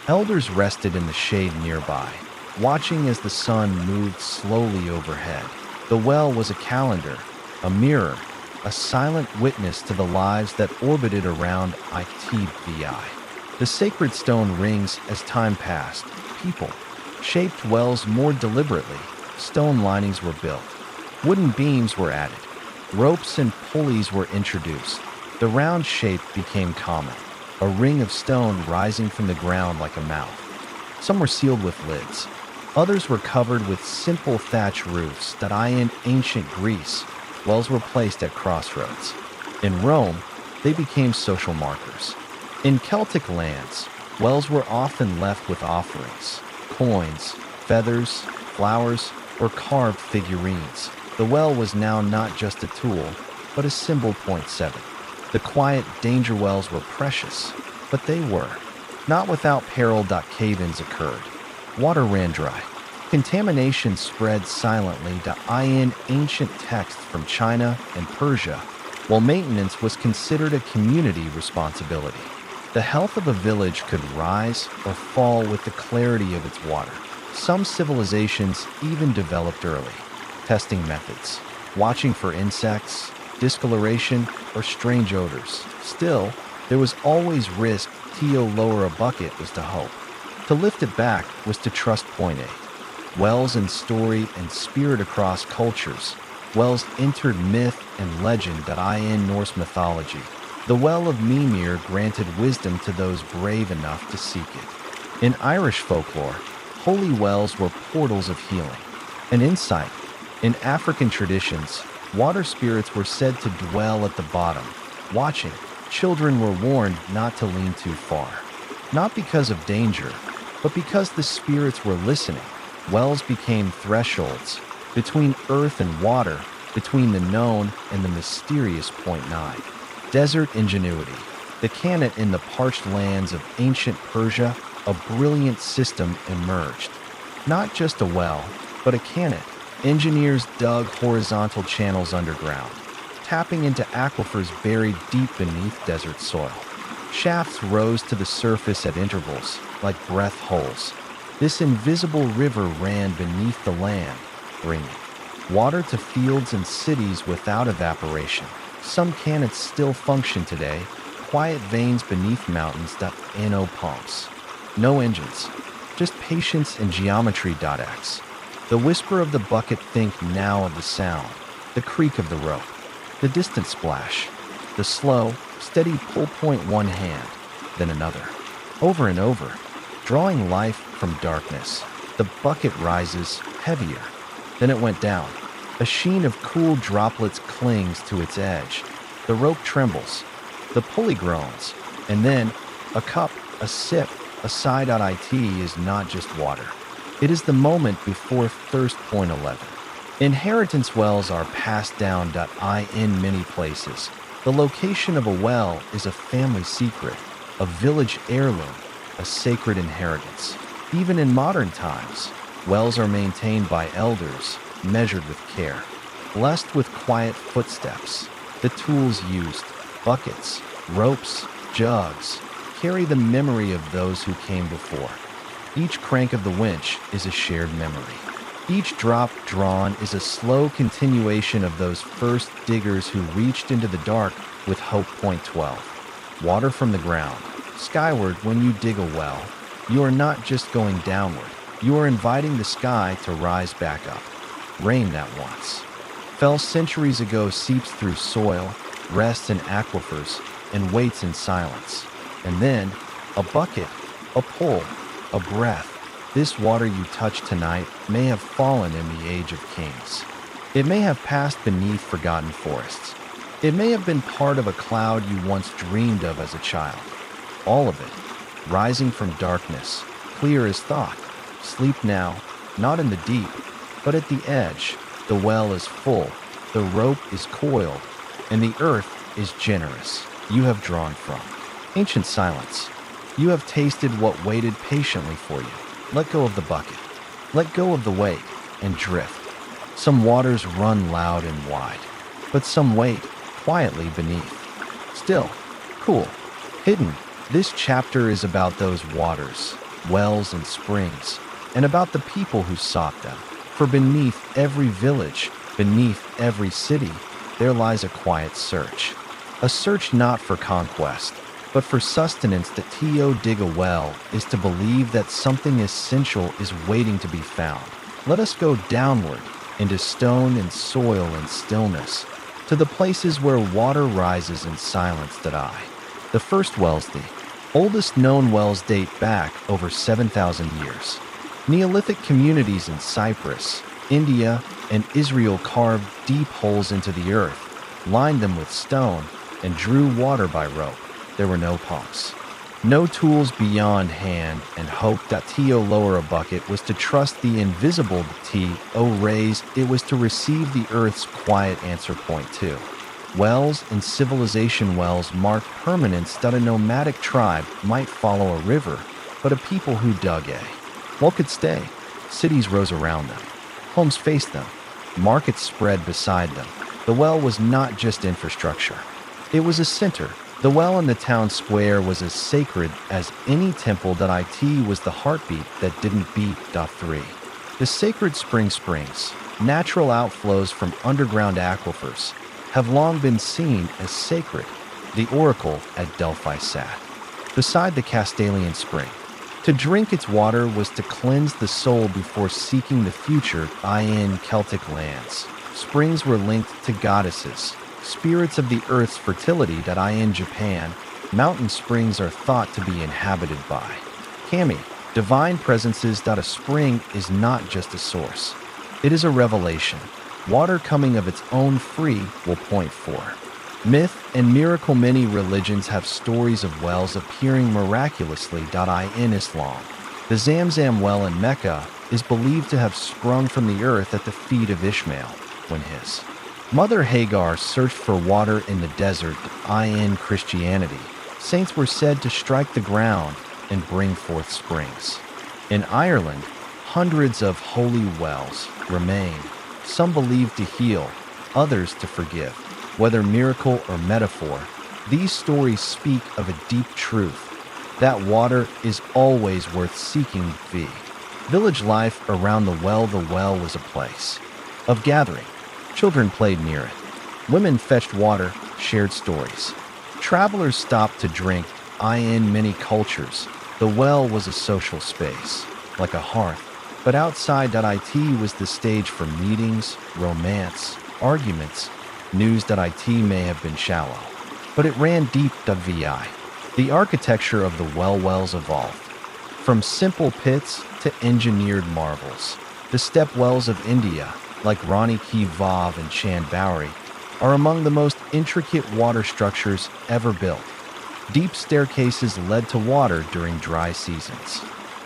Elders rested in the shade nearby, watching as the sun moved slowly overhead. The well was a calendar, a mirror, a silent witness to the lives that orbited around it. The sacred stone rings as time passed. People shaped wells more deliberately. Stone linings were built. Wooden beams were added. Ropes and pulleys were introduced. The round shape became common. a ring of stone rising from the ground like a mouth. Some were sealed with lids. Others were covered with simple thatch roofs that in ancient Greece, wells were placed at crossroads. In Rome, they became social markers. In Celtic lands, wells were often left with offerings, coins, feathers, flowers, or carved figurines. The well was now not just a tool, but a symbol. Point 7. The quiet danger wells were precious, but they were not without peril. Cave-ins occurred. Water ran dry. Contamination spread silently. In ancient texts from China and Persia, while maintenance was considered a community responsibility. The health of a village could rise or fall with the clarity of its water. Some civilizations even developed early testing methods, watching for insects, discoloration, or strange odors. Still, there was always risk. To lower a bucket was to hope. To lift it back was to trust. Point 8. Wells in story and spirit across cultures. Wells entered myth and legend. In Norse mythology, the Well of Mimir granted wisdom to those brave enough to seek it. In Irish folklore, holy wells were portals of healing and insight. In African traditions, water spirits were said to dwell at the bottom, watching. Children were warned not to lean too far, not because of danger, but because the spirits were listening. Wells became thresholds between earth and water, between the known and the mysterious. Point 9. Desert ingenuity. The Canals in the parched lands of ancient Persia, a brilliant system emerged. Not just a well, but a canal. Engineers dug horizontal channels underground, tapping into aquifers buried deep beneath desert soil. Shafts rose to the surface at intervals, like breath holes. This invisible river ran beneath the land, bringing water to fields and cities without evaporation. Some canals still function today, quiet veins beneath mountains. No pumps, no engines, just patience and geometry. X. The whisper of the bucket. Think now of the sound, the creak of the rope, the distant splash, the slow, steady pull. Point 1 hand, then another, over and over, drawing life from darkness. The bucket rises heavier. Then it went down. A sheen of cool droplets clings to its edge. The rope trembles. The pulley groans. And then, a cup, a sip, a sigh. It is not just water. It is the moment before thirst. Point 11. Inheritance wells are passed down. In many places, the location of a well is a family secret, a village heirloom, a sacred inheritance. Even in modern times, wells are maintained by elders, measured with care, blessed with quiet footsteps. The tools used, buckets, ropes, jugs, carry the memory of those who came before. Each crank of the winch is a shared memory. Each drop drawn is a slow continuation of those first diggers who reached into the dark with hope. Point 12. Water from the ground. Skyward. When you dig a well, you are not just going downward. You are inviting the sky to rise back up. Rain that once fell centuries ago seeps through soil, rests in aquifers, and waits in silence. And then, a bucket, a pull, a breath. This water you touch tonight may have fallen in the age of kings. It may have passed beneath forgotten forests. It may have been part of a cloud you once dreamed of as a child. All of it, rising from darkness, clear as thought. Sleep now, not in the deep, but at the edge. The well is full, the rope is coiled, and the earth is generous. You have drawn from ancient silence. You have tasted what waited patiently for you. Let go of the bucket. Let go of the weight and drift. Some waters run loud and wide, but some wait quietly beneath. Still, cool, hidden. This chapter is about those waters, wells and springs, and about the people who sought them. For beneath every village, beneath every city, there lies a quiet search. A search not for conquest, but for sustenance. To dig a well is to believe that something essential is waiting to be found. Let us go downward into stone and soil and stillness, to the places where water rises in silence. The first wells. Oldest known wells date back over 7,000 years. Neolithic communities in Cyprus, India, and Israel carved deep holes into the earth, lined them with stone, and drew water by rope. There were no pumps. No tools beyond hand and hope. To lower a bucket was to trust the invisible. To raise it was to receive the earth's quiet answer. Point 2. Wells and civilization. Wells marked permanence. A nomadic tribe might follow a river, but a people who dug a well could stay. Cities rose around them. Homes faced them. Markets spread beside them. The well was not just infrastructure. It was a center. The well in the town square was as sacred as any temple. It was the heartbeat that didn't beat. 3. The sacred springs, natural outflows from underground aquifers, have long been seen as sacred. The oracle at Delphi sat beside the Castalian spring. To drink its water was to cleanse the soul before seeking the future. In Celtic lands, springs were linked to goddesses, spirits of the earth's fertility. In Japan, mountain springs are thought to be inhabited by kami, divine presences. A spring is not just a source. It is a revelation. Water coming of its own free. Point 4. Myth and miracle. Many religions have stories of wells appearing miraculously. In Islam, the Zamzam well in Mecca is believed to have sprung from the earth at the feet of Ishmael when his mother Hagar searched for water in the desert. In Christianity, saints were said to strike the ground and bring forth springs. In Ireland, hundreds of holy wells remain, some believed to heal, others to forgive. Whether miracle or metaphor, these stories speak of a deep truth, that water is always worth seeking. Village life around the well. The well was a place of gathering. Children played near it. Women fetched water, shared stories. Travelers stopped to drink. In many cultures, the well was a social space, like a hearth. But outside. It was the stage for meetings, romance, arguments. News. It may have been shallow, but it ran deep. The architecture of the wells evolved, from simple pits to engineered marvels. The step wells of India, like Rani Ki Vav and Chand Bowery, are among the most intricate water structures ever built. Deep staircases led to water during dry seasons,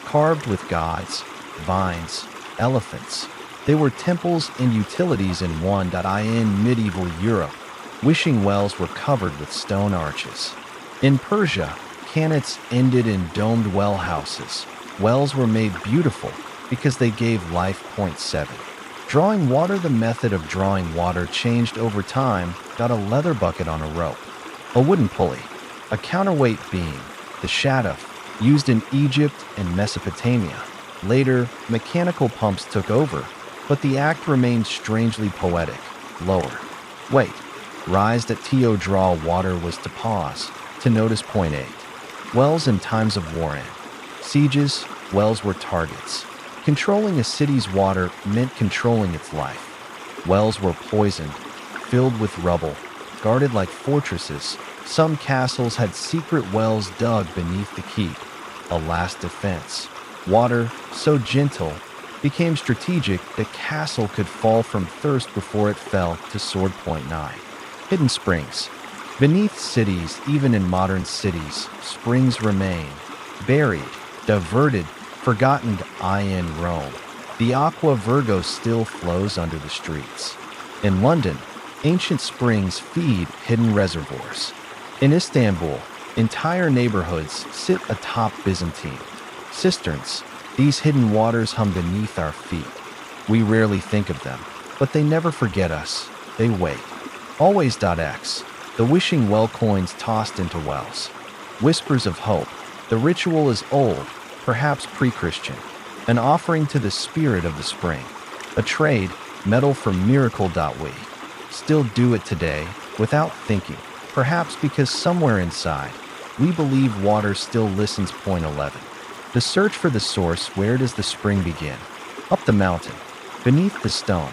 carved with gods, vines, elephants. They were temples and utilities in one. In medieval Europe, wishing wells were covered with stone arches. In Persia, canals ended in domed well houses. Wells were made beautiful because they gave life. Point 7. Drawing water. The method of drawing water changed over time. A leather bucket on a rope, a wooden pulley, a counterweight beam, the shaduf, used in Egypt and Mesopotamia. Later, mechanical pumps took over, but the act remained strangely poetic. Lower, wait, rise. To draw water was to pause, to notice. Point 8. Wells in times of war and sieges. Wells were targets. Controlling a city's water meant controlling its life. Wells were poisoned, filled with rubble, guarded like fortresses. Some castles had secret wells dug beneath the keep, a last defense. Water, so gentle, became strategic. The castle could fall from thirst before it fell to sword. Point 9. Hidden springs. Beneath cities, even in modern cities, springs remain, buried, diverted, forgotten. In Rome, the Aqua Virgo still flows under the streets. In London, ancient springs feed hidden reservoirs. In Istanbul, entire neighborhoods sit atop Byzantine cisterns. These hidden waters hum beneath our feet. We rarely think of them, but they never forget us. They wait. Always. X. The wishing well coins tossed into wells. Whispers of hope. The ritual is old, perhaps pre-Christian. An offering to the spirit of the spring. A trade, metal for miracle. We still do it today, without thinking. Perhaps because somewhere inside, we believe water still listens. Point 11. The search for the source. Where does the spring begin? Up the mountain, beneath the stone,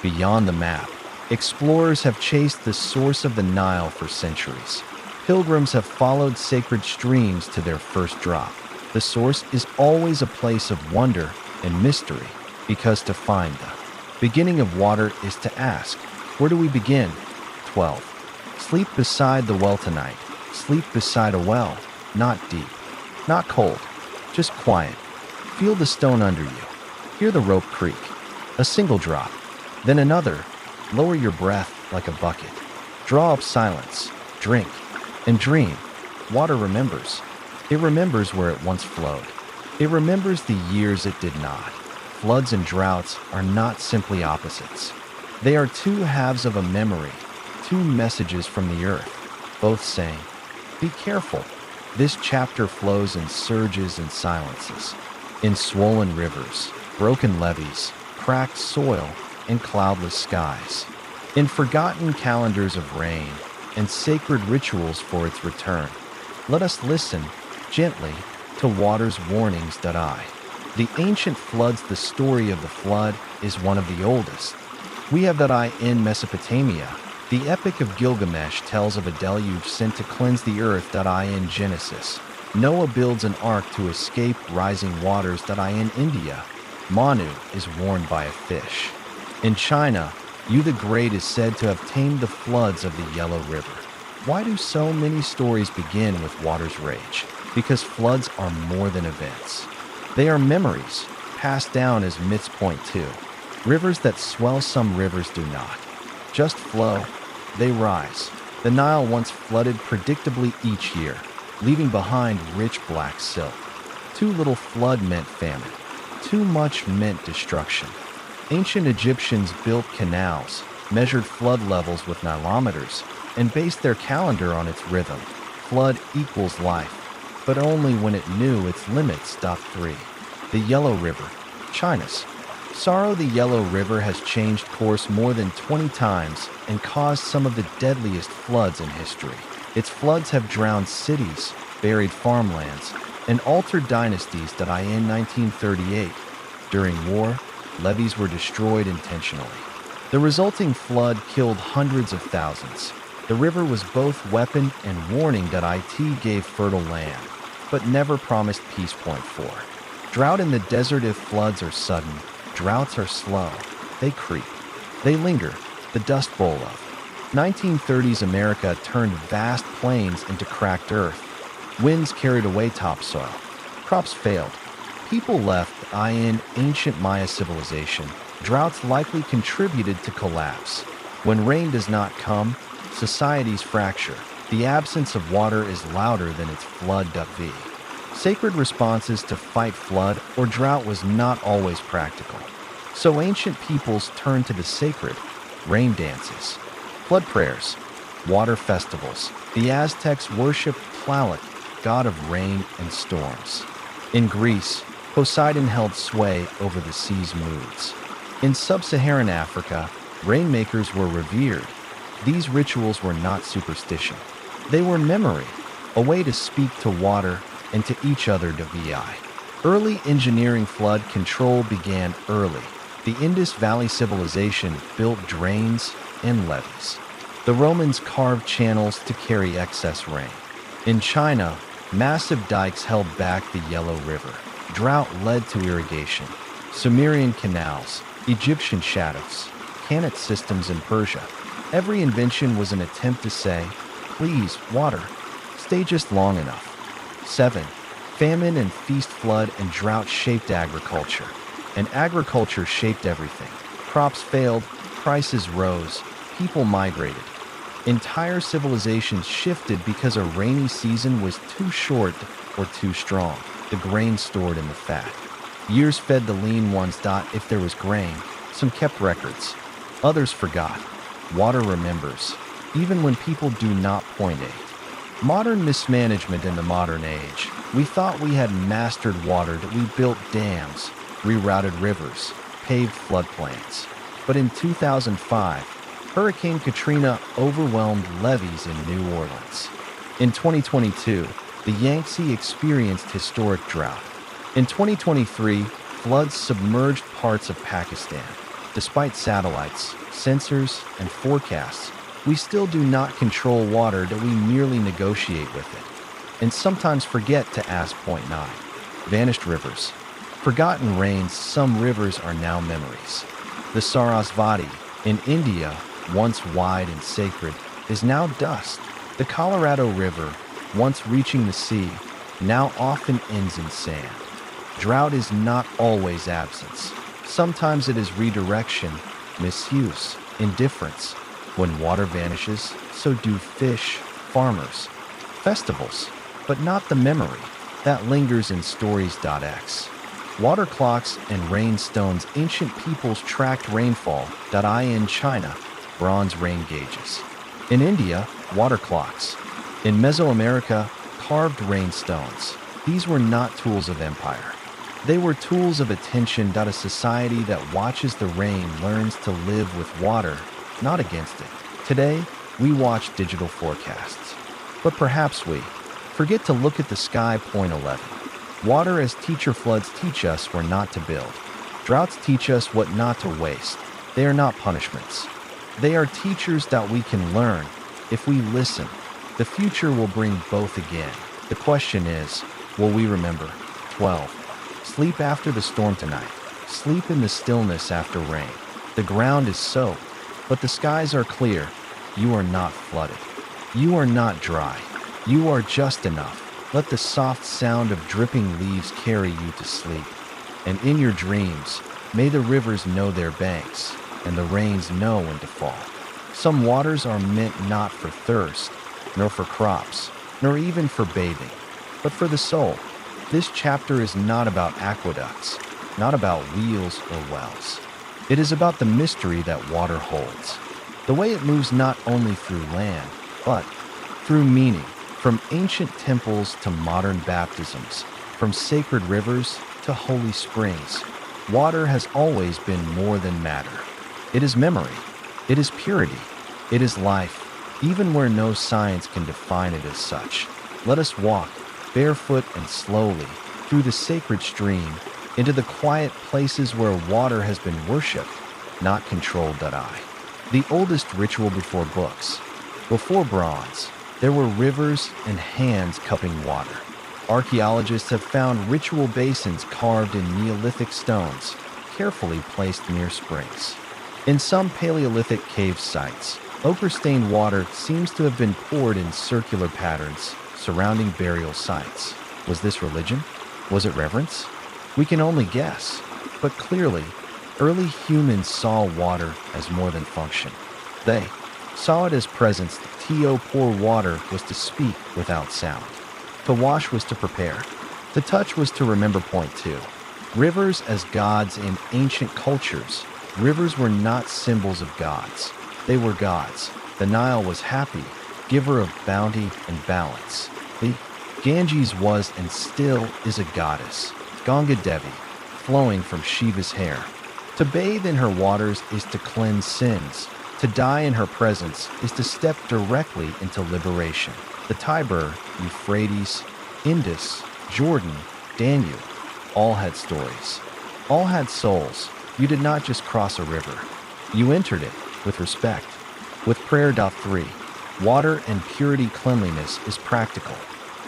beyond the map. Explorers have chased the source of the Nile for centuries. Pilgrims have followed sacred streams to their first drop. The source is always a place of wonder and mystery, because to find the beginning of water is to ask, where do we begin? 12. Sleep beside the well tonight. Sleep beside a well, not deep, not cold, just quiet. Feel the stone under you. Hear the rope creak. A single drop, then another. Lower your breath like a bucket. Draw up silence, drink, and dream. Water remembers. It remembers where it once flowed. It remembers the years it did not. Floods and droughts are not simply opposites. They are two halves of a memory, two messages from the earth, both saying, be careful. This chapter flows in surges and silences, in swollen rivers, broken levees, cracked soil, and cloudless skies, in forgotten calendars of rain and sacred rituals for its return. Let us listen, gently, to water's warnings. The ancient floods. The story of the flood is one of the oldest. We have in Mesopotamia. The Epic of Gilgamesh tells of a deluge sent to cleanse the earth. In Genesis, Noah builds an ark to escape rising waters. In India, Manu is warned by a fish. In China, Yu the Great is said to have tamed the floods of the Yellow River. Why do so many stories begin with water's rage? Because floods are more than events. They are memories, passed down as myths point to. Rivers that swell. Some rivers do not just flow, they rise. The Nile once flooded predictably each year, leaving behind rich black silt. Too little flood meant famine. Too much meant destruction. Ancient Egyptians built canals, measured flood levels with nilometers, and based their calendar on its rhythm. Flood equals life, but only when it knew its limits. 3. The Yellow River, China's sorrow. The Yellow River has changed course more than 20 times and caused some of the deadliest floods in history. Its floods have drowned cities, buried farmlands, and altered dynasties. In 1938, during war, levees were destroyed intentionally. The resulting flood killed hundreds of thousands. The river was both weapon and warning. It gave fertile land, but never promised peace. 4. Drought in the desert. If floods are sudden, droughts are slow. They creep. They linger. The Dust Bowl of 1930s America turned vast plains into cracked earth. Winds carried away topsoil. Crops failed. People left. In ancient Maya civilization, droughts likely contributed to collapse. When rain does not come, societies fracture. The absence of water is louder than its flood. Sacred responses to fight flood or drought was not always practical. So ancient peoples turned to the sacred: rain dances, flood prayers, water festivals. The Aztecs worshipped Tlaloc, god of rain and storms. In Greece, Poseidon held sway over the sea's moods. In sub-Saharan Africa, rainmakers were revered. These rituals were not superstition. They were memory, a way to speak to water and to each other. Early engineering. Flood control began early. The Indus Valley civilization built drains and levees. The Romans carved channels to carry excess rain. In China, massive dikes held back the Yellow River. Drought led to irrigation. Sumerian canals, Egyptian shadows, Canal systems in Persia. Every invention was an attempt to say, please, water, stay just long enough. 7. Famine and feast. Flood and drought shaped agriculture, and agriculture shaped everything. Crops failed, prices rose, people migrated. Entire civilizations shifted because a rainy season was too short or too strong. The grain stored in the fat. Years fed the lean ones. If there was grain, some kept records. Others forgot. Water remembers, even when people do not. 8. Modern mismanagement. In the modern age, we thought we had mastered water. We built dams, rerouted rivers, paved floodplains. But in 2005, Hurricane Katrina overwhelmed levees in New Orleans. In 2022, the Yangtze experienced historic drought. In 2023, floods submerged parts of Pakistan. Despite satellites, sensors, and forecasts, We still do not control water, that we merely negotiate with it, and sometimes forget to ask. Point 9. Vanished rivers. Forgotten rains. Some rivers are now memories. The Sarasvati, in India, once wide and sacred, is now dust. The Colorado River, once reaching the sea, now often ends in sand. Drought is not always absence. Sometimes it is redirection, misuse, indifference. When water vanishes, so do fish, farmers, festivals, but not the memory that lingers in stories.x. Water clocks and rain stones. Ancient peoples tracked rainfall. In China, bronze rain gauges. In India, water clocks. In Mesoamerica, carved rain stones. These were not tools of empire. They were tools of attention. A society that watches the rain learns to live with water, not against it. Today, we watch digital forecasts. But perhaps we forget to look at the sky. Point 11. Water as teacher. Floods teach us where not to build. Droughts teach us what not to waste. They are not punishments. They are teachers that we can learn. If we listen, the future will bring both again. The question is, will we remember? 12. Sleep after the storm tonight. Sleep in the stillness after rain. The ground is soaked, but the skies are clear. You are not flooded. You are not dry. You are just enough. Let the soft sound of dripping leaves carry you to sleep. And in your dreams, may the rivers know their banks, and the rains know when to fall. Some waters are meant not for thirst, nor for crops, nor even for bathing, but for the soul. This chapter is not about aqueducts, not about wheels or wells. It is about the mystery that water holds, the way it moves not only through land, but through meaning. From ancient temples to modern baptisms, from sacred rivers to holy springs, water has always been more than matter. It is memory. It is purity. It is life, even where no science can define it as such. Let us walk, barefoot and slowly, through the sacred stream, into the quiet places where water has been worshipped, not controlled. The oldest ritual before books. Before bronze, there were rivers and hands cupping water. Archaeologists have found ritual basins carved in Neolithic stones, carefully placed near springs. In some Paleolithic cave sites, ochre-stained water seems to have been poured in circular patterns surrounding burial sites. Was this religion? Was it reverence? We can only guess. But clearly, early humans saw water as more than function. They saw it as presence. To pour water was to speak without sound. To wash was to prepare. To touch was to remember. Point 2. Rivers as gods. In ancient cultures, rivers were not symbols of gods. They were gods. The Nile was happy, giver of bounty and balance. The Ganges was and still is a goddess, Ganga Devi, flowing from Shiva's hair. To bathe in her waters is to cleanse sins. To die in her presence is to step directly into liberation. The Tiber, Euphrates, Indus, Jordan, Danube, all had stories. All had souls. You did not just cross a river. You entered it with respect. With prayer. 3. Water and purity. Cleanliness is practical,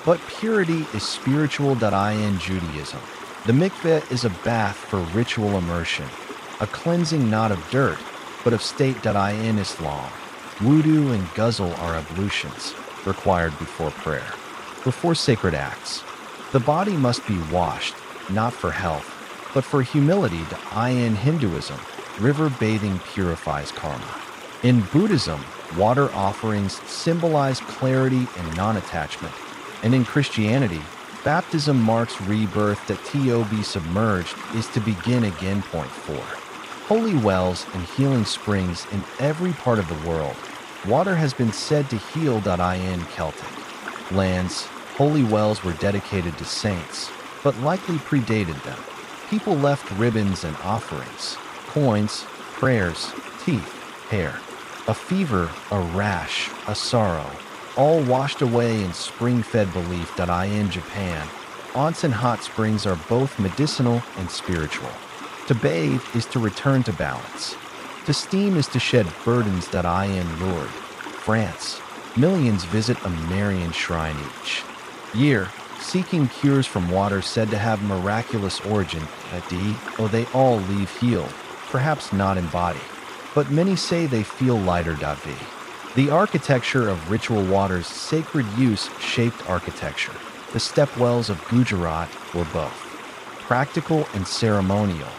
but purity is spiritual. In Judaism, the mikveh is a bath for ritual immersion, a cleansing not of dirt, but of state. In Islam, wudu and ghusl are ablutions required before prayer, before sacred acts. The body must be washed, not for health, but for humility. In Hinduism, river bathing purifies karma. In Buddhism, water offerings symbolize clarity and non-attachment. And in Christianity, baptism marks rebirth. To be submerged is to begin again. Point 4. Holy wells and healing springs in every part of the world. Water has been said to heal. In Celtic lands, holy wells were dedicated to saints, but likely predated them. People left ribbons and offerings, coins, prayers, teeth, hair. A fever, a rash, a sorrow, all washed away in spring-fed belief. In Japan, onsen hot springs are both medicinal and spiritual. To bathe is to return to balance. To steam is to shed burdens. In Lourdes, France, millions visit a Marian shrine each year, seeking cures from water said to have miraculous origin. They all leave healed, perhaps not in body, but many say they feel lighter. The architecture of ritual water's sacred use shaped architecture. The stepwells of Gujarat were both practical and ceremonial,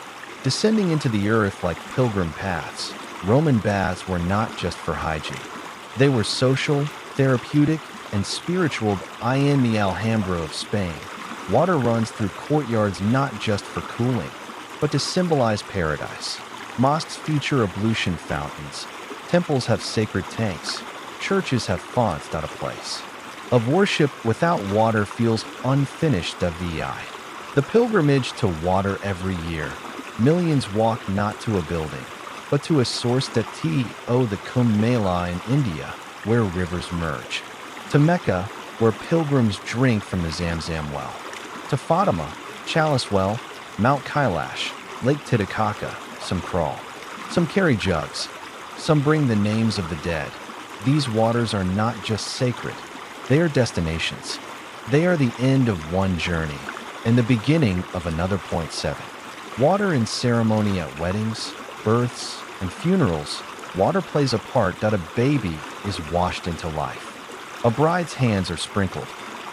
descending into the earth like pilgrim paths. Roman baths were not just for hygiene. They were social, therapeutic, and spiritual. In the Alhambra of Spain, water runs through courtyards not just for cooling, but to symbolize paradise. Mosques feature ablution fountains. Temples have sacred tanks. Churches have fonts. A place of worship without water feels unfinished. The pilgrimage to water every year. Millions walk not to a building, but to a source. The Kumbh Mela in India, where rivers merge. To Mecca, where pilgrims drink from the Zamzam well. To Fatima, Chalice Well, Mount Kailash, Lake Titicaca. Some crawl. Some carry jugs. Some bring the names of the dead. These waters are not just sacred. They are destinations. They are the end of one journey and the beginning of another. 7. Water in ceremony at weddings, births, and funerals. Water plays a part. A baby is washed into life. A bride's hands are sprinkled.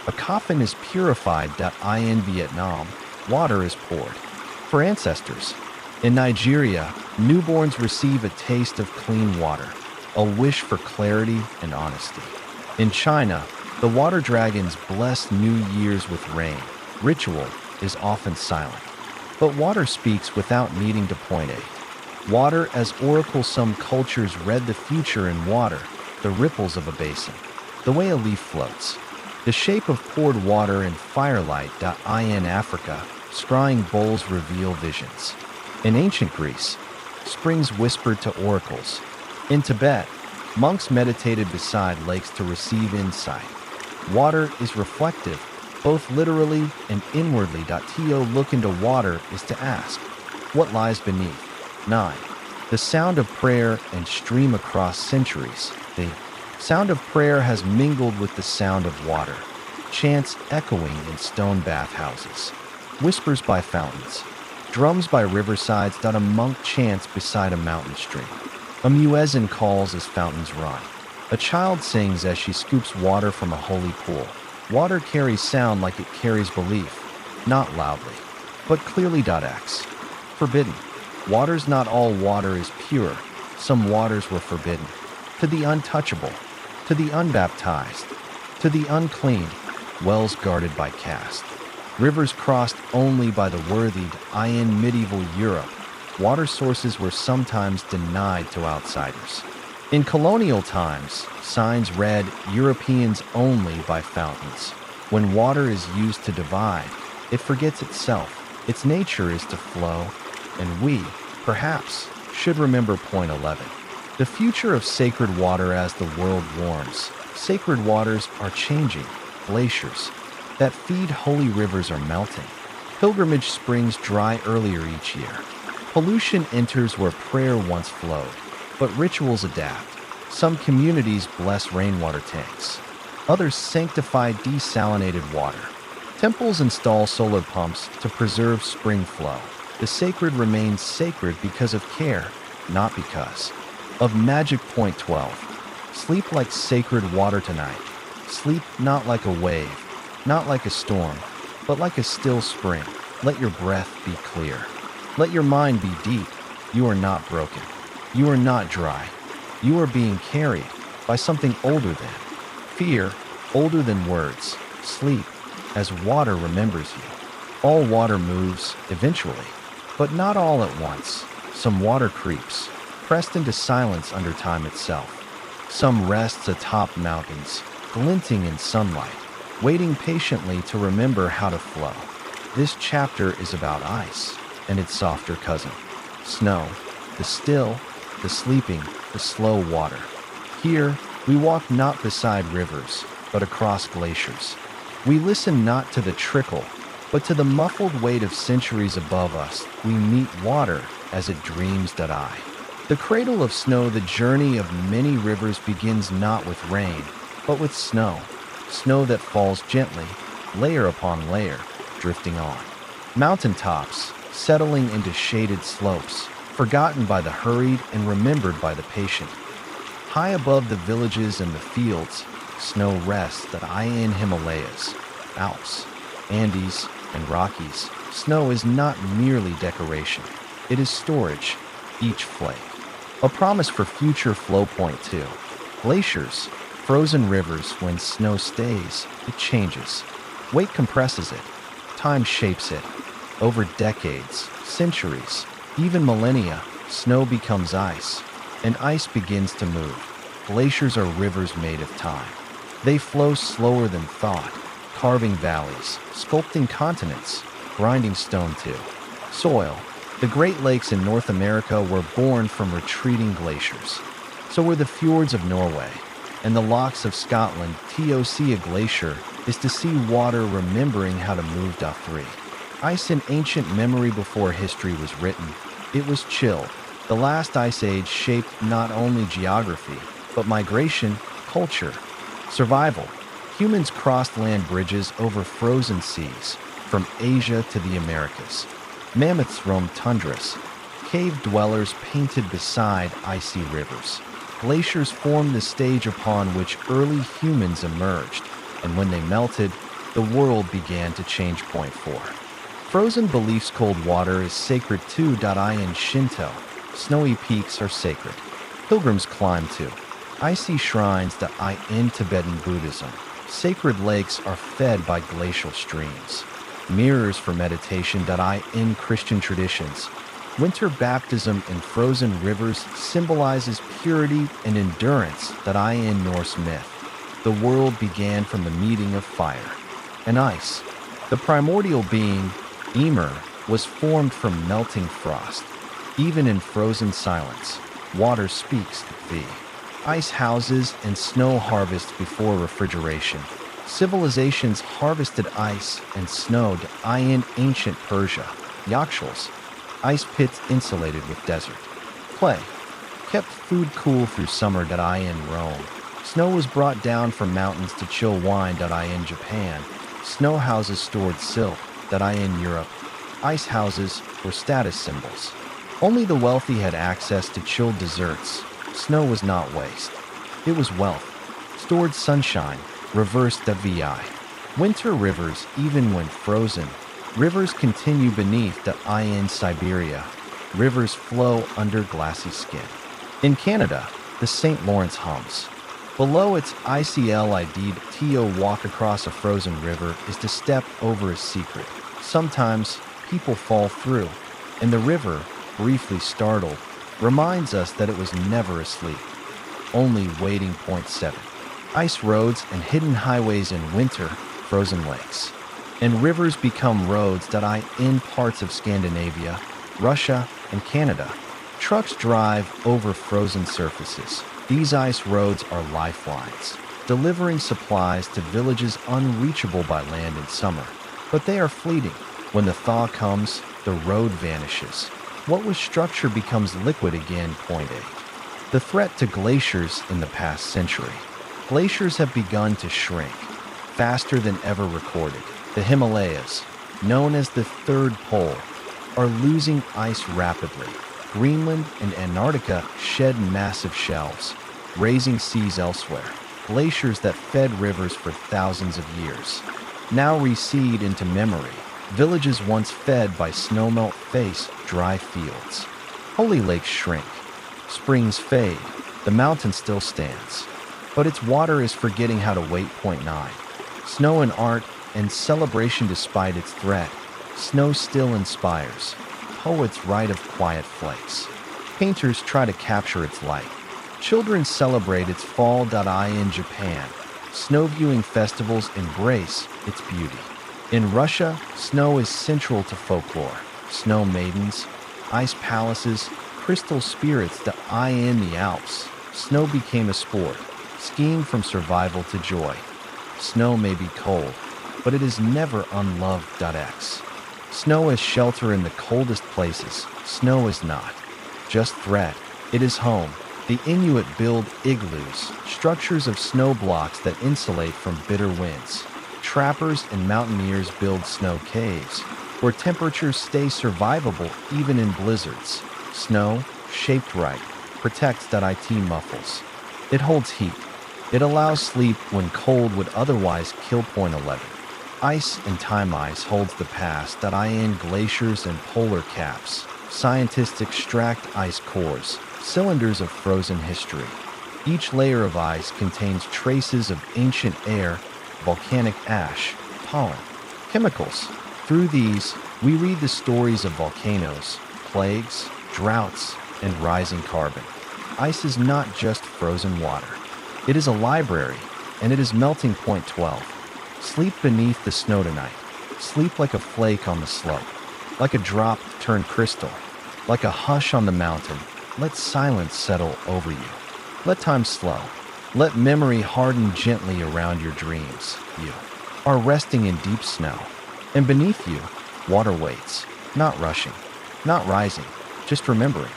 A coffin is purified. In Vietnam, water is poured for ancestors. In Nigeria, newborns receive a taste of clean water, a wish for clarity and honesty. In China, the water dragons bless New Year's with rain. Ritual is often silent, but water speaks without needing to point a. Water as oracle. Some cultures read the future in water, the ripples of a basin, the way a leaf floats, the shape of poured water in firelight. In Africa, scrying bowls reveal visions. In ancient Greece, springs whispered to oracles. In Tibet, monks meditated beside lakes to receive insight. Water is reflective, both literally and inwardly. To look into water is to ask, what lies beneath? 9. The sound of prayer and stream across centuries. The sound of prayer has mingled with the sound of water. Chants echoing in stone bathhouses. Whispers by fountains. Drums by riversides. A monk chants beside a mountain stream. A muezzin calls as fountains run. A child sings as she scoops water from a holy pool. Water carries sound like it carries belief, not loudly, but clearly. X. Forbidden. Water's not all water is pure. Some waters were forbidden. To the untouchable, to the unbaptized, to the unclean, wells guarded by caste. Rivers crossed only by the worthy. In medieval Europe, water sources were sometimes denied to outsiders. In colonial times, signs read Europeans only by fountains. When water is used to divide, it forgets itself. Its nature is to flow, and we, perhaps, should remember. 11. The future of sacred water. As the world warms, sacred waters are changing. Glaciers that feed holy rivers are melting. Pilgrimage springs dry earlier each year. Pollution enters where prayer once flowed, but rituals adapt. Some communities bless rainwater tanks. Others sanctify desalinated water. Temples install solar pumps to preserve spring flow. The sacred remains sacred because of care, not because of magic. 12. Sleep like sacred water tonight. Sleep not like a wave, not like a storm, but like a still spring. Let your breath be clear. Let your mind be deep. You are not broken. You are not dry. You are being carried by something older than fear, older than words. Sleep as water remembers you. All water moves eventually, but not all at once. Some water creeps, pressed into silence under time itself. Some rests atop mountains, glinting in sunlight, waiting patiently to remember how to flow. This chapter is about ice and its softer cousin, snow, the still, the sleeping, the slow water. Here, we walk not beside rivers, but across glaciers. We listen not to the trickle, but to the muffled weight of centuries above us. We meet water as it dreams. The cradle of snow, the journey of many rivers begins not with rain, but with snow. Snow that falls gently, layer upon layer, drifting on. Mountaintops, settling into shaded slopes, forgotten by the hurried and remembered by the patient. High above the villages and the fields, snow rests that in Himalayas, Alps, Andes, and Rockies. Snow is not merely decoration. It is storage, each flake. A promise for future flow point too. Glaciers, frozen rivers, when snow stays, it changes. Weight compresses it. Time shapes it. Over decades, centuries, even millennia, snow becomes ice, and ice begins to move. Glaciers are rivers made of time. They flow slower than thought, carving valleys, sculpting continents, grinding stone too. Soil. The Great Lakes in North America were born from retreating glaciers. So were the fjords of Norway, and the lochs of Scotland. To see a glacier is to see water remembering how to move. 3. Ice in ancient memory before history was written. It was chill. The last ice age shaped not only geography, but migration, culture, survival. Humans crossed land bridges over frozen seas, from Asia to the Americas. Mammoths roamed tundras. Cave dwellers painted beside icy rivers. Glaciers formed the stage upon which early humans emerged, and when they melted, the world began to change. 4. Frozen beliefs. Cold water is sacred too. In Shinto, snowy peaks are sacred. Pilgrims climb to icy shrines. In Tibetan Buddhism, sacred lakes are fed by glacial streams. Mirrors for meditation. In Christian traditions, winter baptism in frozen rivers symbolizes purity and endurance. In Norse myth, the world began from the meeting of fire and ice. The primordial being, Ymir, was formed from melting frost. Even in frozen silence, water speaks. The ice houses and snow harvest before refrigeration. Civilizations harvested ice and snow. In ancient Persia, yakshals, ice pits insulated with desert. Clay kept food cool through summer. In Rome, snow was brought down from mountains to chill wine. In Japan, snow houses stored silk. In Europe, ice houses were status symbols. Only the wealthy had access to chilled desserts. Snow was not waste. It was wealth. Stored sunshine, reversed. Winter rivers, even when frozen, rivers continue beneath. In Siberia, rivers flow under glassy skin. In Canada, the St. Lawrence hums. Below its icy lid. To walk across a frozen river is to step over a secret. Sometimes people fall through, and the river, briefly startled, reminds us that it was never asleep, only waiting. 7. Ice roads and hidden highways in winter, frozen lakes. And rivers become roads. In parts of Scandinavia, Russia, and Canada, trucks drive over frozen surfaces. These ice roads are lifelines, delivering supplies to villages unreachable by land in summer. But they are fleeting. When the thaw comes, the road vanishes. What was structure becomes liquid again. 8. The threat to glaciers in the past century. Glaciers have begun to shrink, faster than ever recorded. The Himalayas, known as the third pole, are losing ice rapidly. Greenland and Antarctica shed massive shelves, raising seas elsewhere. Glaciers that fed rivers for thousands of years now recede into memory. Villages once fed by snowmelt face dry fields. Holy lakes shrink. Springs fade. The mountain still stands, but its water is forgetting how to wait. 9. Snow in art and celebration despite its threat. Snow still inspires. Poets write of quiet flakes. Painters try to capture its light. Children celebrate its fall. In Japan, snow viewing festivals embrace its beauty. In Russia, snow is central to folklore. Snow maidens, ice palaces, crystal spirits. In the Alps, snow became a sport, skiing from survival to joy. Snow may be cold, but it is never unloved. Snow is shelter in the coldest places. Snow is not just threat, It is home. The Inuit build igloos, structures of snow blocks that insulate from bitter winds. Trappers and mountaineers build snow caves, where temperatures stay survivable even in blizzards. Snow, shaped right, protects IT muffles. It holds heat. It allows sleep when cold would otherwise kill. Point 11. Ice and time ice holds the past in glaciers and polar caps. Scientists extract ice cores, cylinders of frozen history. Each layer of ice contains traces of ancient air, volcanic ash, pollen, chemicals. Through these, we read the stories of volcanoes, plagues, droughts, and rising carbon. Ice is not just frozen water. It is a library, and it is melting. Point 12. Sleep beneath the snow tonight. Sleep like a flake on the slope, like a drop turned crystal, like a hush on the mountain. Let silence settle over you. Let time slow. Let memory harden gently around your dreams. You are resting in deep snow, and beneath you, water waits, not rushing, not rising, just remembering.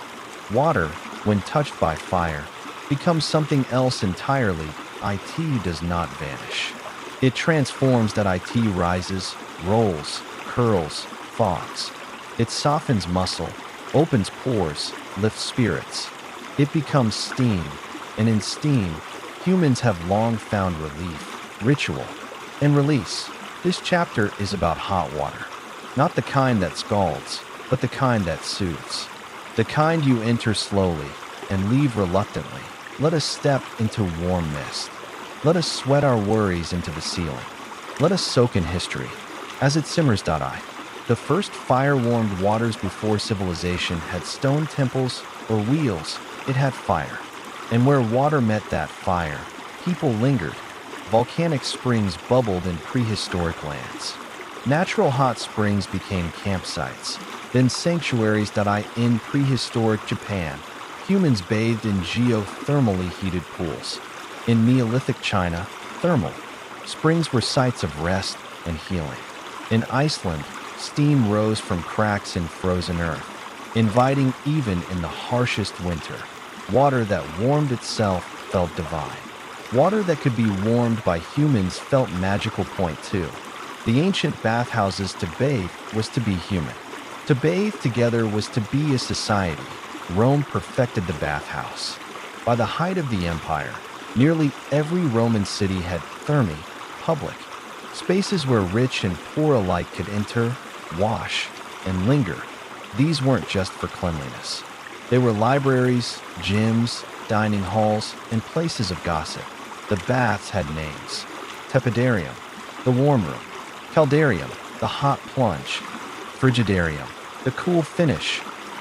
Water, when touched by fire, becomes something else entirely. IT does not vanish. It transforms. IT rises, rolls, curls, fogs. It softens muscle, opens pores, lifts spirits. It becomes steam, and in steam, humans have long found relief, ritual, and release. This chapter is about hot water. Not the kind that scalds, but the kind that soothes. The kind you enter slowly and leave reluctantly. Let us step into warm mist. Let us sweat our worries into the ceiling. Let us soak in history as it simmers. The first fire-warmed waters before civilization had stone temples or wheels. It had fire. And where water met that fire, people lingered. Volcanic springs bubbled in prehistoric lands. Natural hot springs became campsites, then sanctuaries. In prehistoric Japan, humans bathed in geothermally heated pools. In Neolithic China, thermal springs were sites of rest and healing. In Iceland, steam rose from cracks in frozen earth, inviting even in the harshest winter. Water that warmed itself felt divine. Water that could be warmed by humans felt magical. Point 2. The ancient bathhouses. To bathe was to be human. To bathe together was to be a society. Rome perfected the bathhouse. By the height of the empire, nearly every Roman city had thermae, public spaces where rich and poor alike could enter, wash, and linger. These weren't just for cleanliness. They were libraries, gyms, dining halls, and places of gossip. The baths had names: tepidarium, the warm room; caldarium, the hot plunge; frigidarium, the cool finish,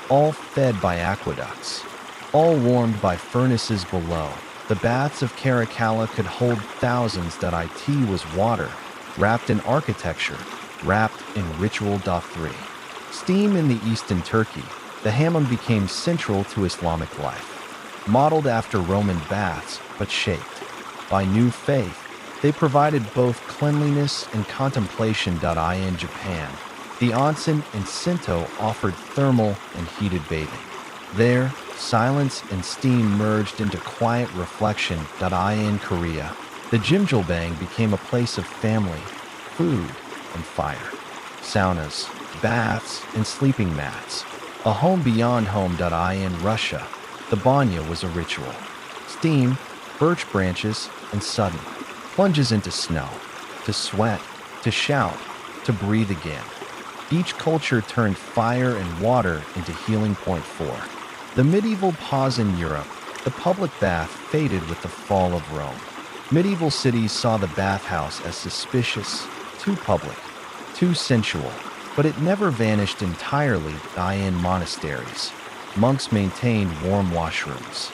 all fed by aqueducts, all warmed by furnaces below. The baths of Caracalla could hold thousands. It was water, wrapped in architecture, wrapped in ritual. 3. Steam. In the East in Turkey, the hammam became central to Islamic life. Modeled after Roman baths, but shaped by new faith, they provided both cleanliness and contemplation. In Japan, the onsen in Shinto offered thermal and heated bathing. There, silence and steam merged into quiet reflection. In Korea, the Jjimjilbang became a place of family, food, and fire. Saunas, baths, and sleeping mats. A home beyond home. In Russia, the banya was a ritual. Steam, birch branches, and sudden plunges into snow. To sweat, to shout, to breathe again. Each culture turned fire and water into healing. Point 4. The medieval pause in Europe. The public bath faded with the fall of Rome. Medieval cities saw the bathhouse as suspicious, too public, too sensual, but it never vanished entirely. In monasteries, monks maintained warm washrooms.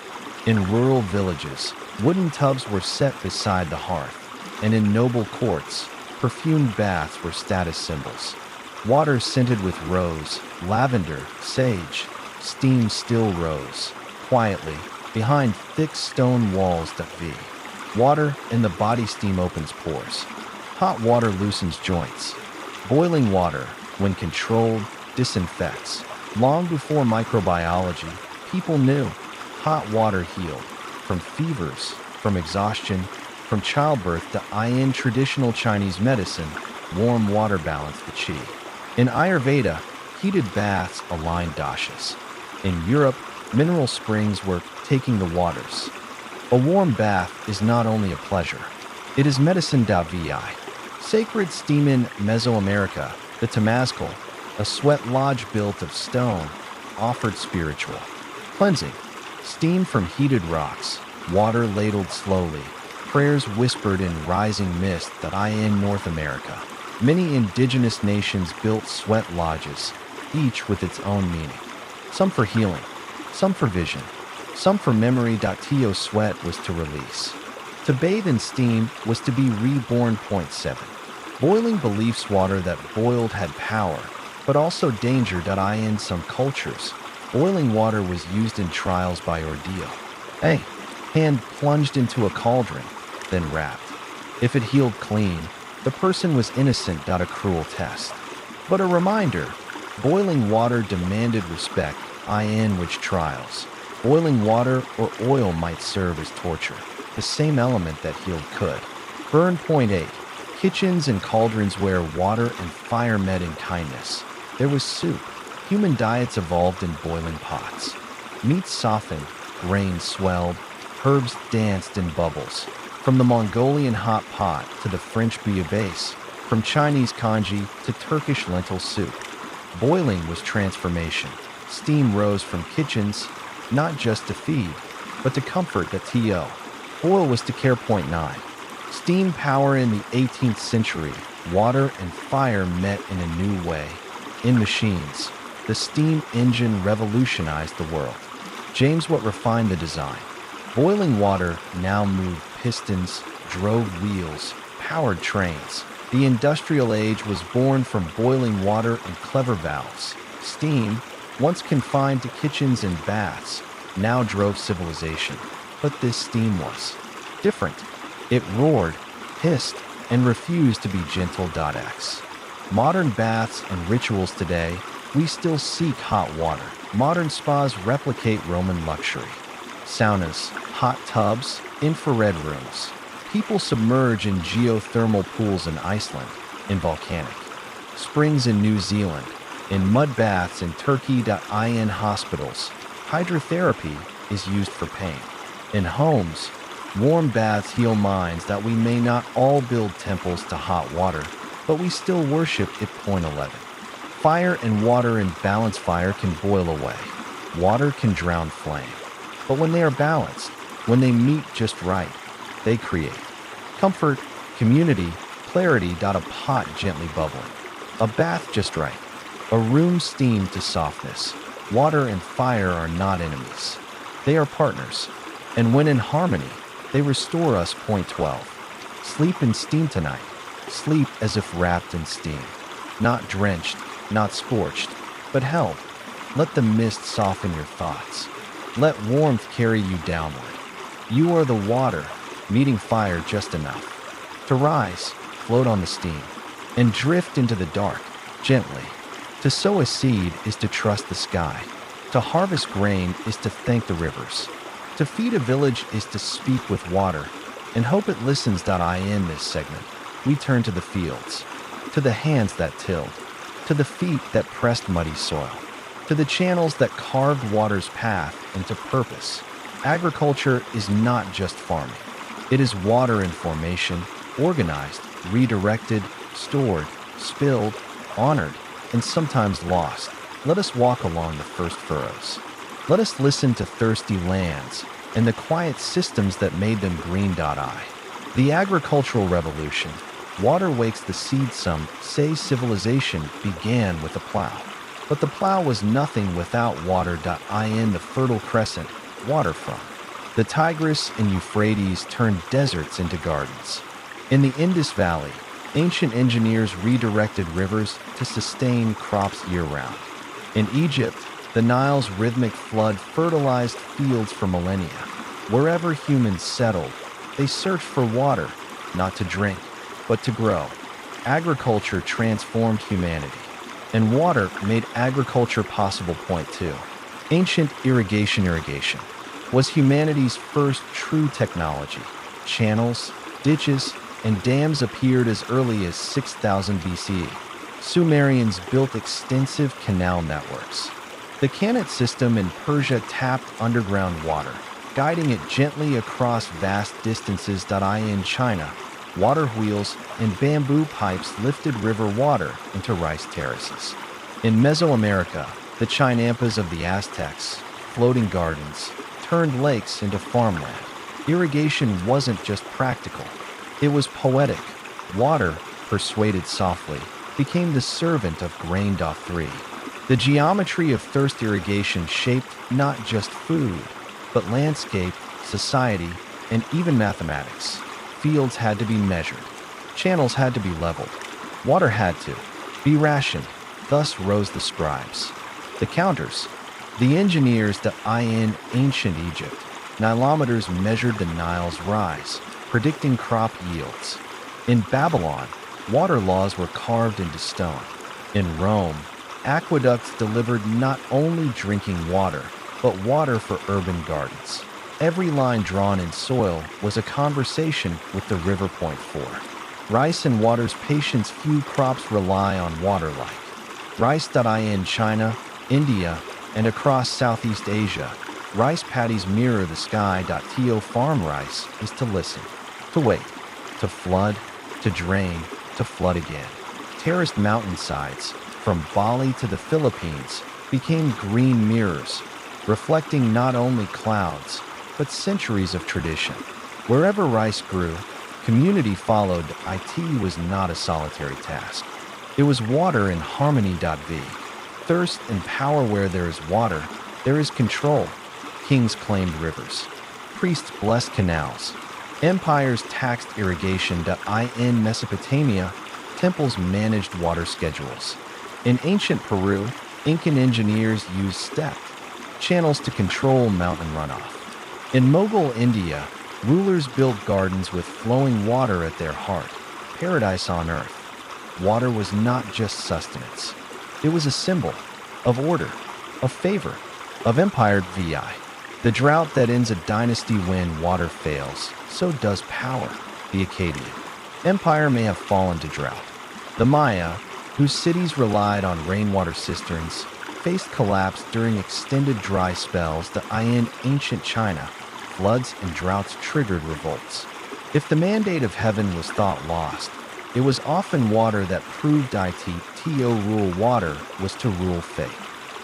In rural villages, wooden tubs were set beside the hearth, and in noble courts, perfumed baths were status symbols. Water scented with rose, lavender, sage. Steam still rose, quietly, behind thick stone walls. Water in the body. Steam opens pores. Hot water loosens joints. Boiling water, when controlled, disinfects. Long before microbiology, people knew hot water healed from fevers, from exhaustion, from childbirth to in traditional Chinese medicine, warm water balanced the qi. In Ayurveda, heated baths aligned doshas. In Europe, mineral springs were taking the waters. A warm bath is not only a pleasure, it is medicine vi. Sacred steam in Mesoamerica, the Temazcal, a sweat lodge built of stone, offered spiritual cleansing. Steam from heated rocks, water ladled slowly, prayers whispered in rising mist that in North America. Many indigenous nations built sweat lodges, each with its own meaning. Some for healing, some for vision, some for memory. To sweat was to release. To bathe in steam was to be reborn. Point 7. Boiling beliefs. Water that boiled had power, but also danger. In some cultures, boiling water was used in trials by ordeal. Hand plunged into a cauldron, then wrapped. If it healed clean, the person was innocent. A cruel test. But a reminder, boiling water demanded respect. In which trials, boiling water or oil might serve as torture, the same element that healed could burn. Point 8. Kitchens and cauldrons where water and fire met in kindness. There was soup. Human diets evolved in boiling pots. Meat softened, grains swelled, herbs danced in bubbles. From the Mongolian hot pot to the French bouillabaisse, from Chinese congee to Turkish lentil soup, boiling was transformation. Steam rose from kitchens, not just to feed, but to comfort. Boil was to care. Point 9. Steam power. In the 18th century, water and fire met in a new way. In machines, the steam engine revolutionized the world. James Watt refined the design. Boiling water now moved pistons, drove wheels, powered trains. The industrial age was born from boiling water and clever valves. Steam, once confined to kitchens and baths, now drove civilization. But this steam was different. It roared, hissed, and refused to be gentle. X. Modern baths and rituals today, we still seek hot water. Modern spas replicate Roman luxury. Saunas, hot tubs, infrared rooms. People submerge in geothermal pools in Iceland, in volcanic springs in New Zealand, in mud baths in Turkey. In hospitals, hydrotherapy is used for pain. In homes, warm baths heal minds. We may not all build temples to hot water, but we still worship it. Point 11. Fire and water in balance. Fire can boil away. Water can drown flame. But when they are balanced, when they meet just right, they create comfort, community, clarity. A pot gently bubbling. A bath just right. A room steamed to softness. Water and fire are not enemies. They are partners. And when in harmony, they restore us. Point 12. Sleep in steam tonight. Sleep as if wrapped in steam. Not drenched, not scorched, but held. Let the mist soften your thoughts. Let warmth carry you downward. You are the water, meeting fire just enough to rise, float on the steam, and drift into the dark, gently. To sow a seed is to trust the sky. To harvest grain is to thank the rivers. To feed a village is to speak with water, and hope it listens. In this segment, we turn to the fields, to the hands that tilled, to the feet that pressed muddy soil, to the channels that carved water's path into purpose. Agriculture is not just farming. It is water in formation, organized, redirected, stored, spilled, honored, and sometimes lost. Let us walk along the first furrows. Let us listen to thirsty lands and the quiet systems that made them green. The agricultural revolution. Water wakes the seed. Some say civilization began with a plow. But the plow was nothing without water. In the Fertile Crescent, water from the Tigris and Euphrates turned deserts into gardens. In the Indus Valley, ancient engineers redirected rivers to sustain crops year-round. In Egypt, the Nile's rhythmic flood fertilized fields for millennia. Wherever humans settled, they searched for water, not to drink, but to grow. Agriculture transformed humanity, and water made agriculture possible. Point 2. Ancient irrigation. was humanity's first true technology. Channels, ditches, and dams appeared as early as 6000 BCE. Sumerians built extensive canal networks. The Canals system in Persia tapped underground water, guiding it gently across vast distances. In China, water wheels and bamboo pipes lifted river water into rice terraces. In Mesoamerica, the chinampas of the Aztecs, floating gardens, turned lakes into farmland. Irrigation wasn't just practical, it was poetic. Water, persuaded softly, became the servant of grain. 3. The geometry of thirst irrigation shaped not just food, but landscape, society, and even mathematics. Fields had to be measured. Channels had to be leveled. Water had to be rationed. Thus rose the scribes. The counters, the engineers. In ancient Egypt, nilometers measured the Nile's rise, predicting crop yields. In Babylon, water laws were carved into stone. In Rome, aqueducts delivered not only drinking water, but water for urban gardens. Every line drawn in soil was a conversation with the river. 4. Rice and water's patience. Few crops rely on water like rice. In China, India, and across Southeast Asia, rice paddies mirror the sky. To farm rice is to listen, to wait, to flood, to drain, to flood again. Terraced mountainsides, from Bali to the Philippines, became green mirrors, reflecting not only clouds, but centuries of tradition. Wherever rice grew, community followed. It was not a solitary task. It was water in harmony. Thirst and power. Where there is water, there is control. Kings claimed rivers. Priests blessed canals. Empires taxed irrigation. In Mesopotamia, temples managed water schedules. In ancient Peru, Incan engineers used stepped channels to control mountain runoff. In Mughal India, rulers built gardens with flowing water at their heart, paradise on earth. Water was not just sustenance. It was a symbol of order, of favor, of empire. The drought that ends a dynasty. When water fails, so does power. The Akkadian Empire may have fallen to drought. The Maya, whose cities relied on rainwater cisterns, faced collapse during extended dry spells. In ancient China, floods and droughts triggered revolts. If the mandate of heaven was thought lost, it was often water that proved to rule. Water was to rule fate.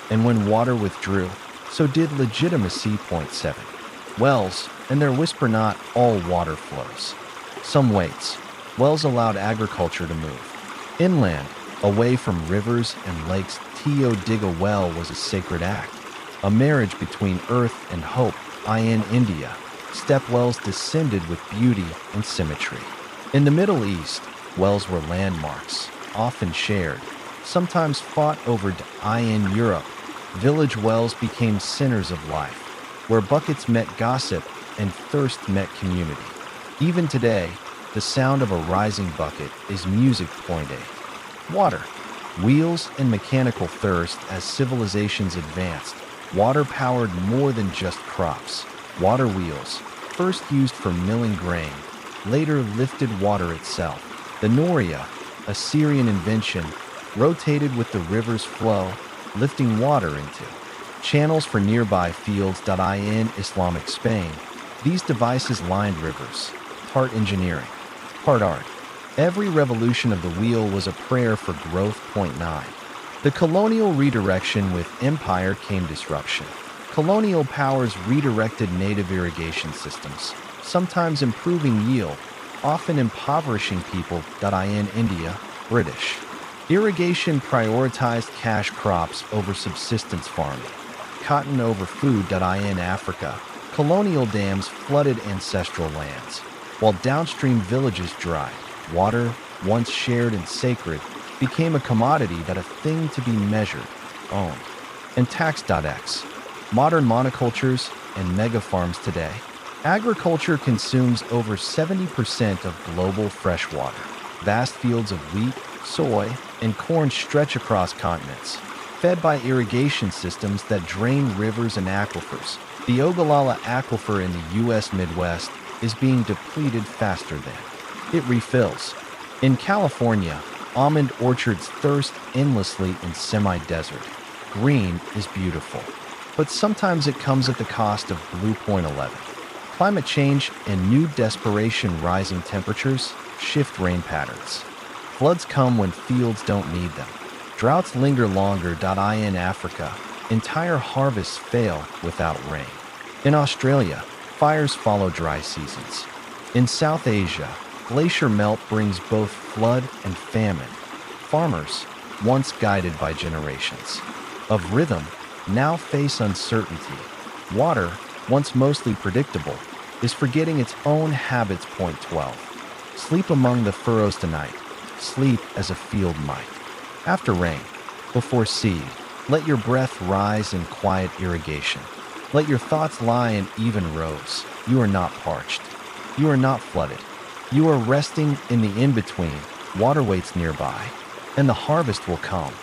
And when water withdrew, so did legitimacy. 7. Wells, and their whisper. Not all water flows. Some waits. Wells allowed agriculture to move inland, away from rivers and lakes. Dig a well was a sacred act, a marriage between earth and hope. In India, step wells descended with beauty and symmetry. In the Middle East, wells were landmarks, often shared, sometimes fought over. In Europe, village wells became centers of life, where buckets met gossip and thirst met community. Even today, the sound of a rising bucket is music. 8. Water, wheels, and mechanical thirst. As civilizations advanced, water powered more than just crops. Water wheels, first used for milling grain, later lifted water itself. The Noria, a Syrian invention, rotated with the river's flow, lifting water into channels for nearby fields. In Islamic Spain, these devices lined rivers, part engineering, part art. Every revolution of the wheel was a prayer for growth. 9. The colonial redirection. With empire came disruption. Colonial powers redirected native irrigation systems, sometimes improving yield, often impoverishing people. In India, British irrigation prioritized cash crops over subsistence farming, cotton over food. In Africa, colonial dams flooded ancestral lands, while downstream villages dried. Water, once shared and sacred, became a commodity. A thing to be measured, owned, and taxed. Modern monocultures and mega farms today. Agriculture consumes over 70% of global fresh water. Vast fields of wheat, soy, and corn stretch across continents, fed by irrigation systems that drain rivers and aquifers. The Ogallala Aquifer in the U.S. Midwest is being depleted faster than it refills. In California, almond orchards thirst endlessly in semi-desert. Green is beautiful, but sometimes it comes at the cost of Blue Point 11. Climate change and new desperation rising temperatures shift rain patterns. Floods come when fields don't need them. Droughts linger longer. In Africa, entire harvests fail without rain. In Australia, fires follow dry seasons. In South Asia, glacier melt brings both flood and famine. Farmers, once guided by generations of rhythm, now face uncertainty. Water, once mostly predictable, is forgetting its own habits. Point 12. Sleep among the furrows tonight. Sleep as a field might. After rain, before seed, let your breath rise in quiet irrigation. Let your thoughts lie in even rows. You are not parched. You are not flooded. You are resting in the in-between. Water waits nearby, and the harvest will come.